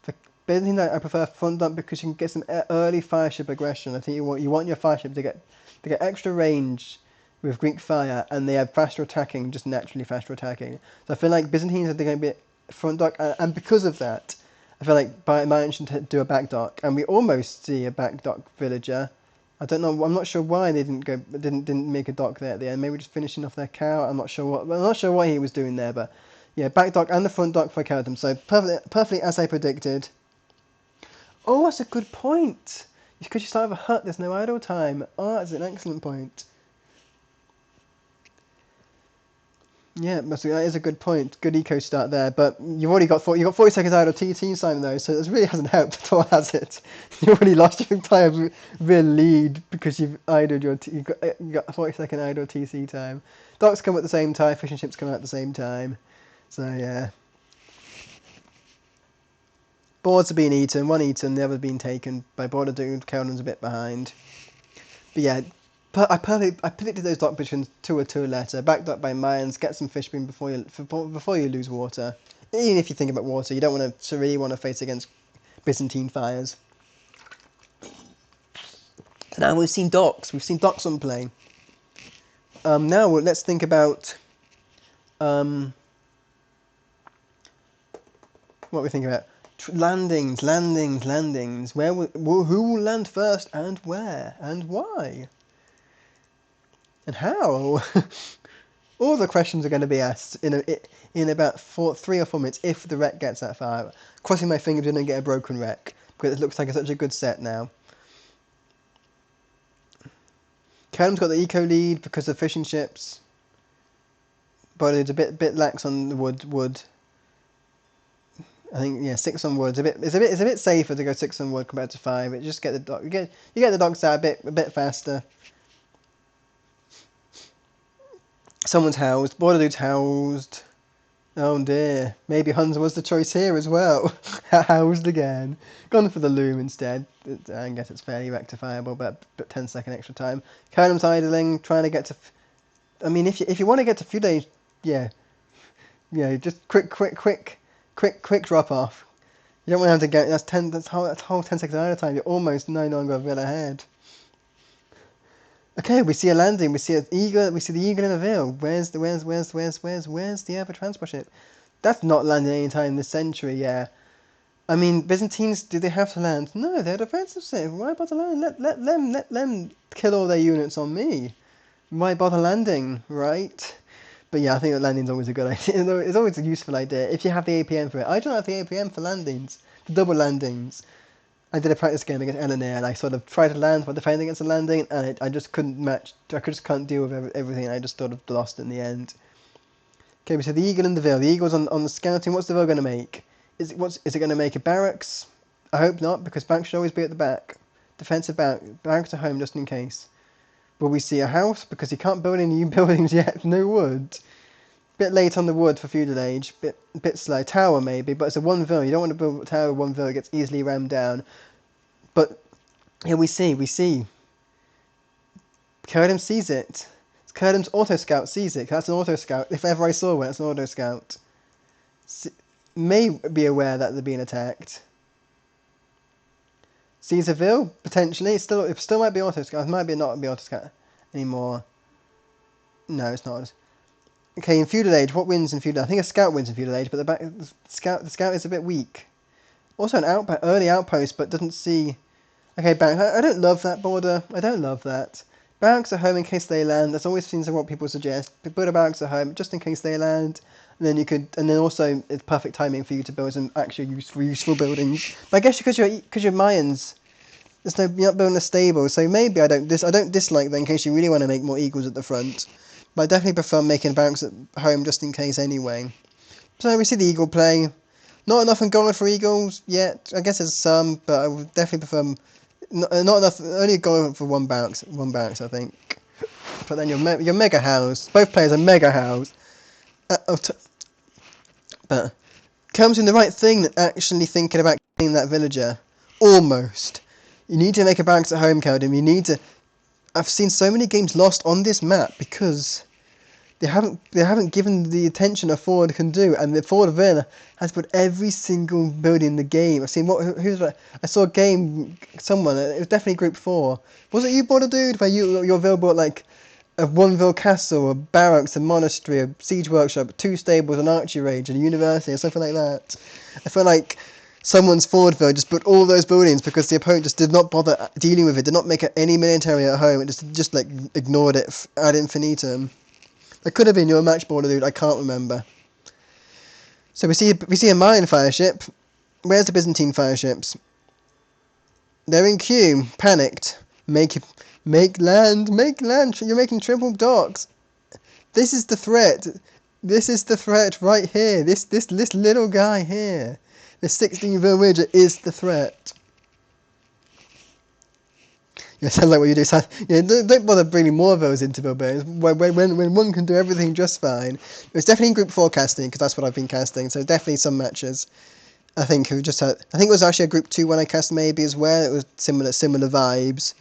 For Byzantine, I prefer front dock because you can get some early fireship aggression. I think you want your fireship to get extra range with Greek fire, and they have faster attacking, just naturally faster attacking. So I feel like Byzantines are going to be front dock, and because of that, I feel like mines should do a back dock, and we almost see a back dock villager. I don't know. I'm not sure why they didn't make a dock there at the end. Maybe just finishing off their cow. I'm not sure what he was doing there, but yeah, back dock and the front dock for Keradim. So perfectly as I predicted. Oh, that's a good point. Because you start with a hut, there's no idle time. Oh, that's an excellent point. Yeah, that is a good point. Good eco start there, but you've already got 40 seconds out of TT time though, so this really hasn't helped at all, has it? You've already lost your entire real lead because you've idled you got a 40-second idle TC time. Docks come at the same time, fishing ships come out at the same time, so yeah. Boards are being eaten, one eaten, the other being taken by Border Dude. Keldon's a bit behind, but yeah. I predicted those dock positions to a letter. Backed up by Mayans. Get some fish beam before you lose water. Even if you think about water, you don't really want to face against Byzantine fires. So now we've seen docks. We've seen docks on play. Now let's think about what we think about. Landings. Who will land first and where and why? And how? All the questions are going to be asked in about 3 or 4 minutes if the wreck gets that far. Crossing my fingers we don't get a broken wreck because it looks like such a good set now. Callum's got the eco lead because of fishing ships, but it's a bit lax on the wood. I think 6 on wood. It's a bit safer to go 6 on wood compared to 5. It just get the dog you get the dogs out a bit faster. Someone's housed. Border Dude's housed. Oh dear. Maybe Hunza was the choice here as well. Housed again. Gone for the loom instead. I guess it's fairly rectifiable, but 10-second extra time. Kernum's idling, trying to get to. I mean, if you want to get to few days, yeah, just quick drop off. You don't want to have to get that's whole 10 seconds at a time. You're almost no longer a Villa ahead. Okay, we see a landing. We see an eagle. We see the eagle in a veil. Where's the other transport ship? That's not landing anytime this century. Yeah, I mean Byzantines. Do they have to land? No, they're defensive ship. Why bother landing? Let them kill all their units on me. Why bother landing, right? But yeah, I think that landing's always a good idea. It's always a useful idea if you have the APM for it. I don't have the APM for landings, for double landings. I did a practice game against Eleanor and I sort of tried to land while defending against a landing and I just couldn't match. I just can't deal with everything. I just sort of lost in the end. Okay, so the eagle and the veil. The eagle's on the scouting. What's the veil going to make? Is it going to make a barracks? I hope not because banks should always be at the back. defensive barracks at home just in case. Will we see a house? Because he can't build any new buildings yet. No wood. Bit late on the wood for feudal age. Bit slow. Tower maybe, but it's a 1 ville. You don't want to build a tower 1 ville. It gets easily rammed down. But here we see. Kerdam sees it. Kerdam's auto scout sees it. That's an auto scout. If ever I saw one, it's an auto scout. May be aware that they're being attacked. Caesarville, potentially. It still might be auto scout. It might be not be auto scout anymore. No, it's not. Okay, in feudal age, what wins in feudal? I think a scout wins in feudal age, but the scout is a bit weak. Also an early outpost, but doesn't see. Okay, I don't love that border. I don't love that. Barracks at home in case they land. That's always seems like what people suggest. Build a barracks at home just in case they land. And then also it's perfect timing for you to build some actual useful buildings. But I guess because you're Mayans, you're not building a stable, so maybe I don't dislike that in case you really want to make more eagles at the front. But I definitely prefer making barracks at home just in case anyway. So we see the eagle play. Not enough in gold for eagles yet. I guess there's some, but I would definitely prefer not enough. Only gold for one barracks I think. But then your mega house. Both players are mega house. But comes in the right thing, actually thinking about killing that villager. Almost. You need to make a barracks at home, Keldum. You need to. I've seen so many games lost on this map because they haven't given the attention a forward can do, and the forward Werner has put every single building in the game. I've seen I saw a game, someone, it was definitely Group 4. Was it you, Border Dude, where your Ville bought like a 1 ville castle, a barracks, a monastery, a siege workshop, 2 stables, an archery range, and a university, or something like that? I feel like someone's forward Ville just put all those buildings because the opponent just did not bother dealing with it, did not make any military at home, and just like ignored it ad infinitum. That could have been your match, Border Dude, I can't remember. So we see a Mayan fire ship. Where's the Byzantine fire ships? They're in queue, panicked. Make land. You're making triple docks. This is the threat. This is the threat right here. This little guy here. The 16-ville Ridger is the threat. Yeah, sounds like what you do. Don't bother bringing more villas into Bilbo's when one can do everything just fine. It's definitely in Group 4 casting because that's what I've been casting. So definitely some matches. I think it was actually a Group 2 when I cast maybe as well. It was similar vibes.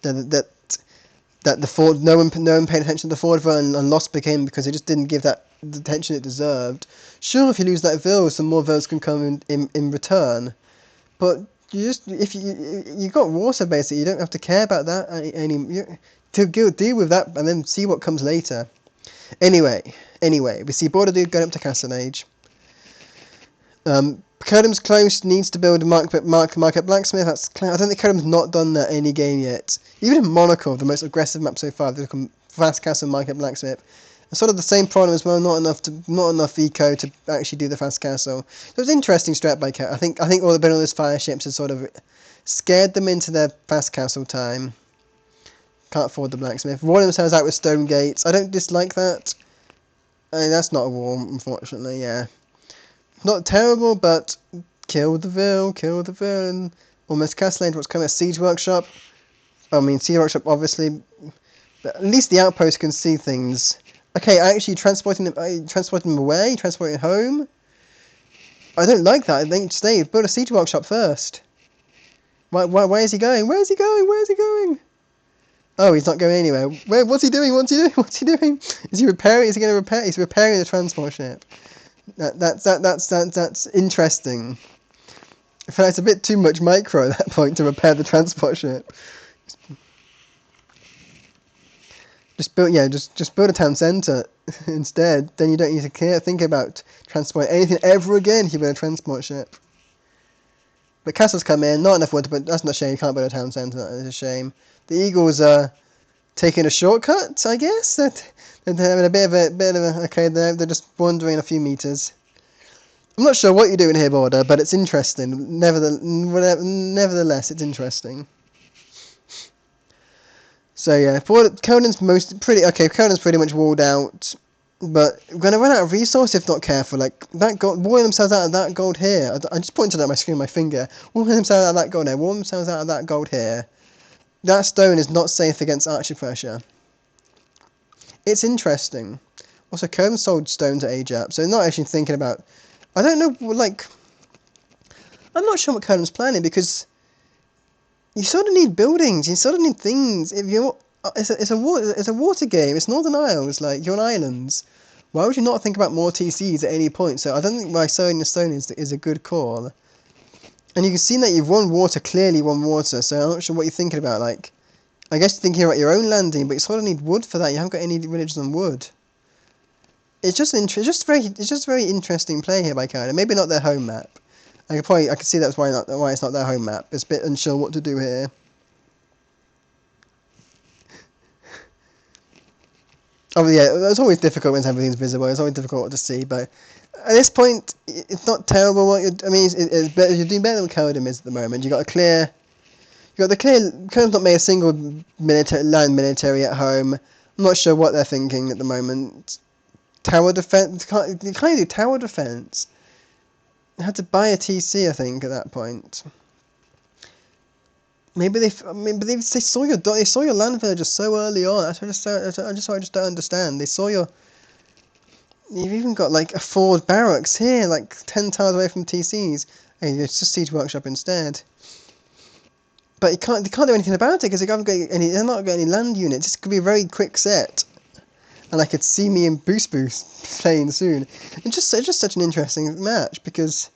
That the forward, no one paid attention to the forward Ville and lost became because it just didn't give that the attention it deserved. Sure, if you lose that Ville, some more Villes can come in return, but if you got water basically, you don't have to care about that to deal with that and then see what comes later. Anyway, we see Border Dude going up to Castle Age. Kerdam's close, needs to build a market blacksmith. I don't think Kerdam's not done that any game yet. Even in Monaco, the most aggressive map so far, they've become fast castle market blacksmith. It's sort of the same problem as well. Not enough eco to actually do the fast castle. So it's an interesting strat by Cat. I think all the building of those fire ships has sort of scared them into their fast castle time. Can't afford the blacksmith. Warning themselves out with stone gates. I don't dislike that. I mean, that's not a war, unfortunately. Yeah. Not terrible, but kill the Ville, and almost Castle Age. What's coming? A siege workshop. I mean, siege workshop obviously, but at least the outpost can see things. Okay, actually transporting them away, transporting home. I don't like that. I think stay. Build a siege workshop first. Why is he going? Where is he going? Oh, he's not going anywhere. What's he doing? Is he repairing? Is he going to repair? He's repairing the transport ship. That's interesting. I feel like it's a bit too much micro at that point to repair the transport ship. Just build a town centre instead. Then you don't need to think about transport anything ever again if you build a transport ship. But castles come in, not enough wood, but that's not a shame. You can't build a town centre. That is a shame. The Eagles are taking a shortcut, I guess. They're having a bit of a okay. They're just wandering a few meters. I'm not sure what you're doing here, Border, but it's interesting. Nevertheless, it's interesting. So yeah, Conan's Conan's pretty much walled out, but we're going to run out of resource if not careful. Like that gold, walling themselves out of that gold here. I just pointed at my screen with my finger. Walling themselves out of that gold there. Walling themselves out of that gold here. That stone is not safe against archer pressure. It's interesting. Also, Kerm sold stone to Ajap, so not actually thinking about... I don't know, like... I'm not sure what Kerm's planning, because... You sort of need buildings, you sort of need things. If you're... It's a water game, it's Northern Isles, like, you're on islands. Why would you not think about more TCs at any point? So I don't think my sowing the stone is a good call. And you can see that you've won water, clearly won water, so I'm not sure what you're thinking about, like... I guess you're thinking about your own landing, but you sort of need wood for that, you haven't got any villages on wood. It's just very interesting play here by Canada. Maybe not their home map. I could see that's why it's not their home map. It's a bit unsure what to do here. Oh yeah, it's always difficult when everything's visible. It's always difficult to see, but at this point, it's not terrible. It's better. You're doing better than Codem is at the moment. You got the clear. Codem's not made a single land military at home. I'm not sure what they're thinking at the moment. Tower defense. You can't do tower defense. I had to buy a TC, I think, at that point. Maybe they saw your land villages so early on. I just don't understand. They saw your. You've even got like a forward barracks here, like 10 tiles away from TCs. And it's just siege workshop instead. But they can't do anything about it because they're not got any land units. This could be a very quick set, and I could see me and Boost playing soon. It's just such an interesting match because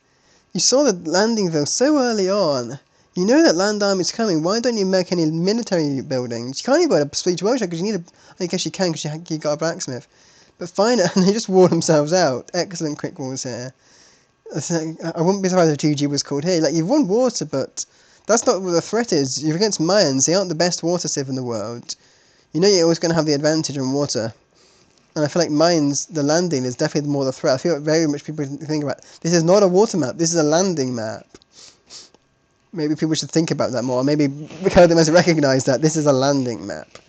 you saw the landing though so early on. You know that land army's coming. Why don't you make any military buildings? You can't even build a siege workshop because you need a. I guess you can because you got a blacksmith. But fine, and they just wore themselves out. Excellent quick walls here. I wouldn't be surprised if GG was called here. Like, you've won water, but that's not what the threat is. You're against Mayans. They aren't the best water civ in the world. You know you're always going to have the advantage on water. And I feel like Mayans, the landing, is definitely more the threat. I feel like very much people think about, this is not a water map, this is a landing map. Maybe people should think about that more. Maybe Codem has recognised that this is a landing map.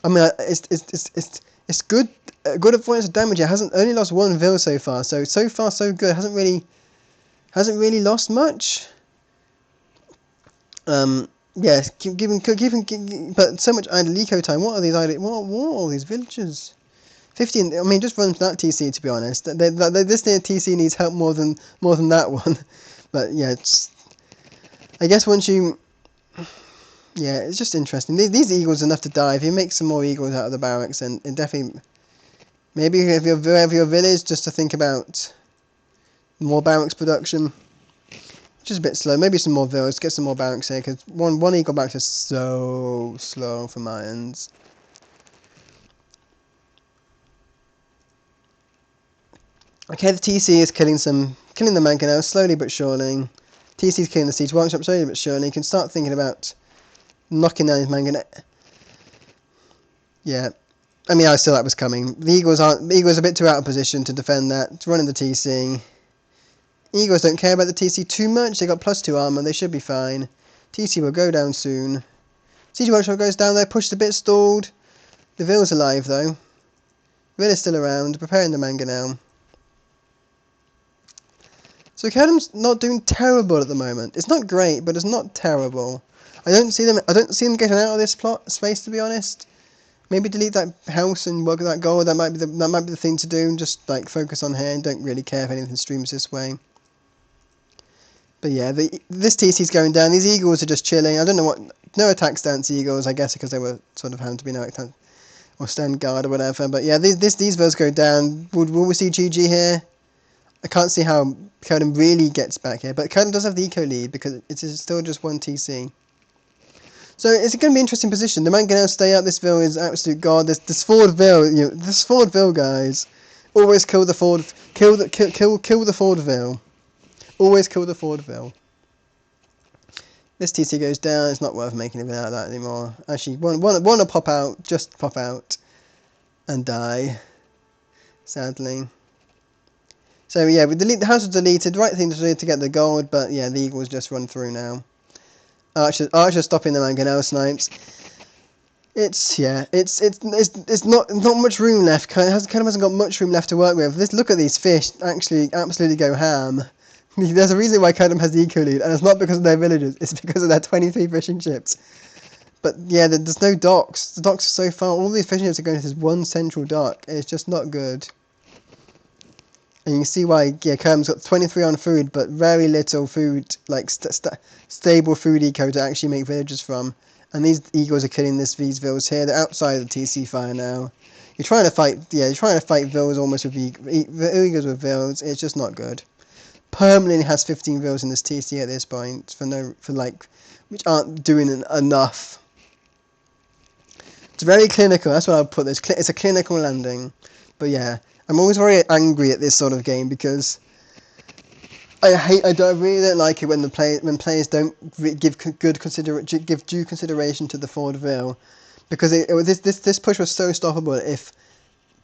I mean, it's good. Good avoidance of damage. It hasn't only lost one vill so far. So far so good. Hasn't really lost much. Yeah, given, but so much idle eco time. What are these idle? What are all these villages? 15. I mean, just run that TC. To be honest, this TC needs help more than that one. But yeah, I guess once you. Yeah, it's just interesting. These eagles are enough to die. If you make some more eagles out of the barracks, and definitely. Maybe if you have your village, just to think about more barracks production. Just a bit slow. Maybe some more villas. Get some more barracks here, because one eagle barracks is so slow for Mayans. Okay, the TC is killing the mangonels slowly but surely. TC is killing the siege workshop slowly but surely. You can start thinking about knocking down his mangonel. Yeah. I mean, I saw that was coming. The Eagles are a bit too out of position to defend that. It's running the TC. Eagles don't care about the TC too much. They got +2 armor. They should be fine. TC will go down soon. Siege Workshop goes down there. Pushed a bit, stalled. The Ville's alive though. Ville is still around, preparing the mangonel. So Codem's not doing terrible at the moment. It's not great, but it's not terrible. I don't see them getting out of this plot space, to be honest. Maybe delete that house and work that goal. That might be the thing to do. Just like focus on here and don't really care if anything streams this way. But yeah, this TC's going down. These eagles are just chilling. I don't know what. No attack stance eagles, I guess, because they were sort of having to be no attack or stand guard or whatever. But yeah, these villas go down. Will we see GG here? I can't see how Codem really gets back here, but Codem does have the eco lead because it is still just one TC. So it's going to be an interesting position. The mangonel stay out. This Ville is absolute god. This forward Ville, this forward Ville, guys. Always kill the forward. Kill the forward Ville. Always kill the forward Ville. This TC goes down. It's not worth making anything out of that anymore. Actually, want to pop out. Just pop out, and die. Sadly. So yeah, the house was deleted. Right thing to do to get the gold, but yeah, the Eagles just run through now. Archer stopping the mangonel snipes. It's not much room left. Kind of hasn't got much room left to work with. Look at these fish. Actually, absolutely go ham. There's a reason why Codem has the eco lead, and it's not because of their villages. It's because of their 23 fishing ships. But yeah, there's no docks. The docks are so far. All the fishing ships are going to this one central dock. It's just not good. And you can see why, yeah, Kerm's got 23 on food, but very little food, like stable food eco to actually make villages from. And these eagles are killing these villas here. They're outside of the TC fire now. You're trying to fight, yeah, you're trying to fight villas almost with eagles with villas. It's just not good. Permanently has 15 villas in this TC at this point which aren't doing enough. It's very clinical. That's what I'll put this. It's a clinical landing, but yeah. I'm always very angry at this sort of game because I really don't like it when players don't give due consideration to the forward Ville, because this push was so stoppable. If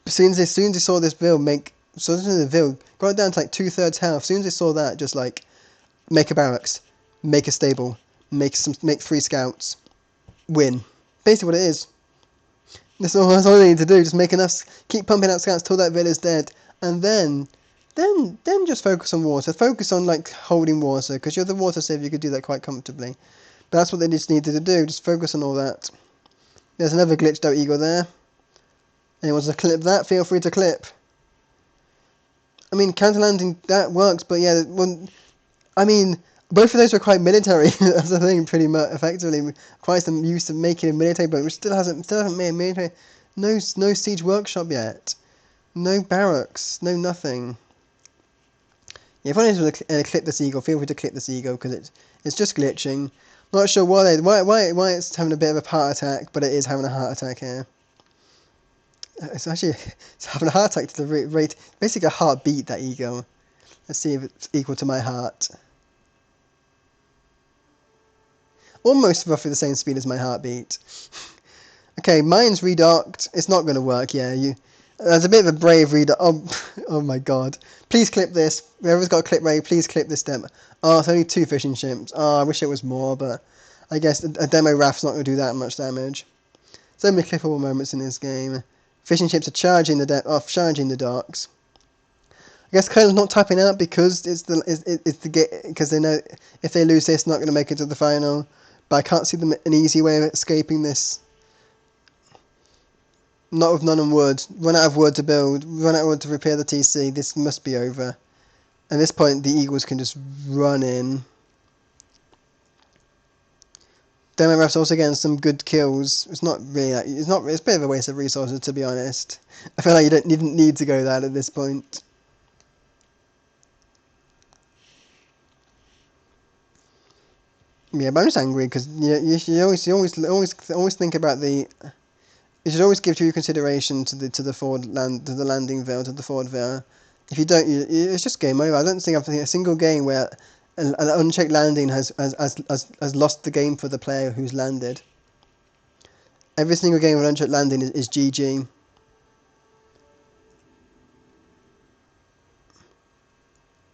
as soon as they saw this Ville got it down to like 2/3 health. As soon as they saw that, just like make a barracks, make a stable, make 3 scouts, win. Basically, what it is. That's all they need to do. Just make enough, keep pumping out scouts till that villa's dead, and then just focus on water. Focus on like holding water, because you're the water saver. You could do that quite comfortably. But that's what they just needed to do. Just focus on all that. There's another glitched out eagle there. Anyone wants to clip that? Feel free to clip. I mean, counter landing that works, but yeah, I mean, both of those are quite military. That's the thing, pretty much effectively. Quite some use of making a military boat, which still hasn't made a military. No siege workshop yet. No barracks. No nothing. Yeah, if anyone wants to clip this eagle, feel free to clip this eagle because it's just glitching. Not sure why it's having a bit of a heart attack, but it is having a heart attack here. It's having a heart attack to the rate, basically a heartbeat. That eagle. Let's see if it's equal to my heart. Almost roughly the same speed as my heartbeat. Okay, mine's redocked. It's not going to work, yeah. There's a bit of a brave redock. Oh my god. Please clip this. Whoever's got a clip ready, please clip this demo. Oh, it's only 2 fishing ships. Oh, I wish it was more, but I guess a demo raft's not going to do that much damage. So many clippable moments in this game. Fishing ships are charging the docks. I guess Colonel's not tapping out because because they know if they lose this, not going to make it to the final. But I can't see them an easy way of escaping this. Not with none and wood. Run out of wood to build. Run out of wood to repair the TC. This must be over. At this point, the Eagles can just run in. Demo Ref's also getting some good kills. It's not really. It's a bit of a waste of resources, to be honest. I feel like you didn't need to go that at this point. Yeah, but I'm just angry because you should always think about the. You should always give due consideration to the landing veil, to the forward veil. If you don't, it's just game over. I don't think I've seen a single game where an unchecked landing has lost the game for the player who's landed. Every single game with an unchecked landing is GG.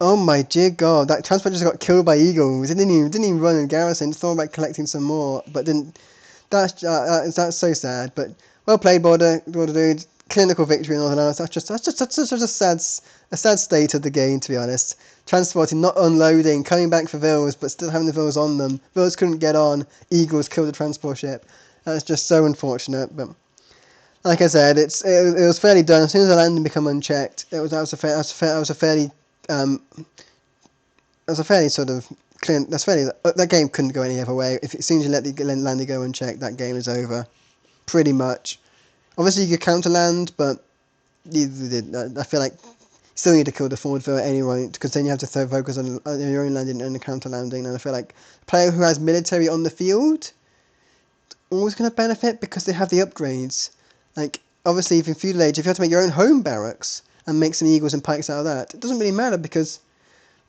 Oh my dear god, that transport just got killed by eagles. It didn't even run in garrison. Just thought about collecting some more, but didn't. That's so sad. But well played, Border Dude. Clinical victory in Northern Ireland. That's such a sad state of the game, to be honest. Transporting, not unloading, coming back for villas, but still having the villas on them. Villas couldn't get on. Eagles killed the transport ship. That's just so unfortunate. But like I said, it was fairly done as soon as the landing became unchecked. That sort of clear. That game couldn't go any other way. If as soon as you let the landing go unchecked, that game is over, pretty much. Obviously, you could counter land, but I feel like you still need to kill the forward field anyway, because then you have to focus on your own landing and the counter landing. And I feel like a player who has military on the field always going to benefit because they have the upgrades. Like obviously, if in feudal age, if you have to make your own home barracks and make some eagles and pikes out of that, it doesn't really matter because,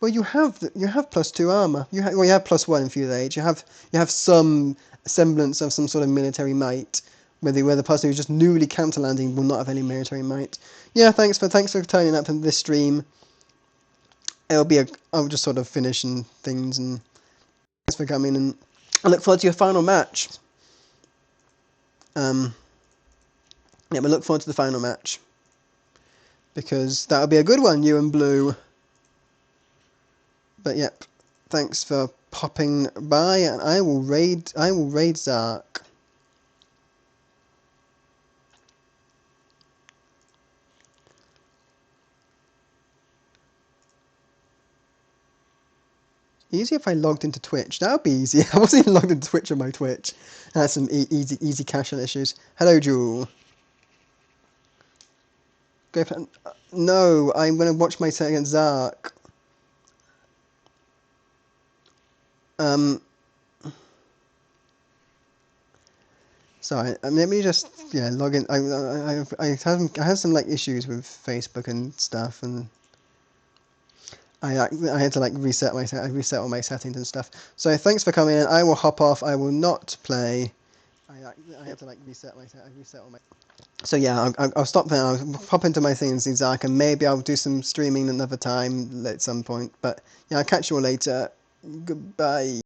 well, you have +2 armor. You have +1 in feudal age. You have some semblance of some sort of military might. Where the person who's just newly counter landing will not have any military might. Yeah, thanks for turning up to this stream. I'll just sort of finishing things, and thanks for coming, and I look forward to your final match. Yeah, we look forward to the final match because that'll be a good one, you and Blue. But yep, thanks for popping by, and I will raid Zark. Easy if I logged into Twitch. That would be easy. I wasn't even logged into Twitch on my Twitch. I had some easy caching issues. Hello, Jewel. No, I'm going to watch my set against Zark. Sorry, let me just log in. I had some like issues with Facebook and stuff, and I had to like reset all my settings and stuff. So thanks for coming in. I will hop off. I will not play. I had to like reset all my. So yeah, I'll stop there. I'll pop into my thing and see Zark, and maybe I'll do some streaming another time at some point. But yeah, I'll catch you all later. Goodbye.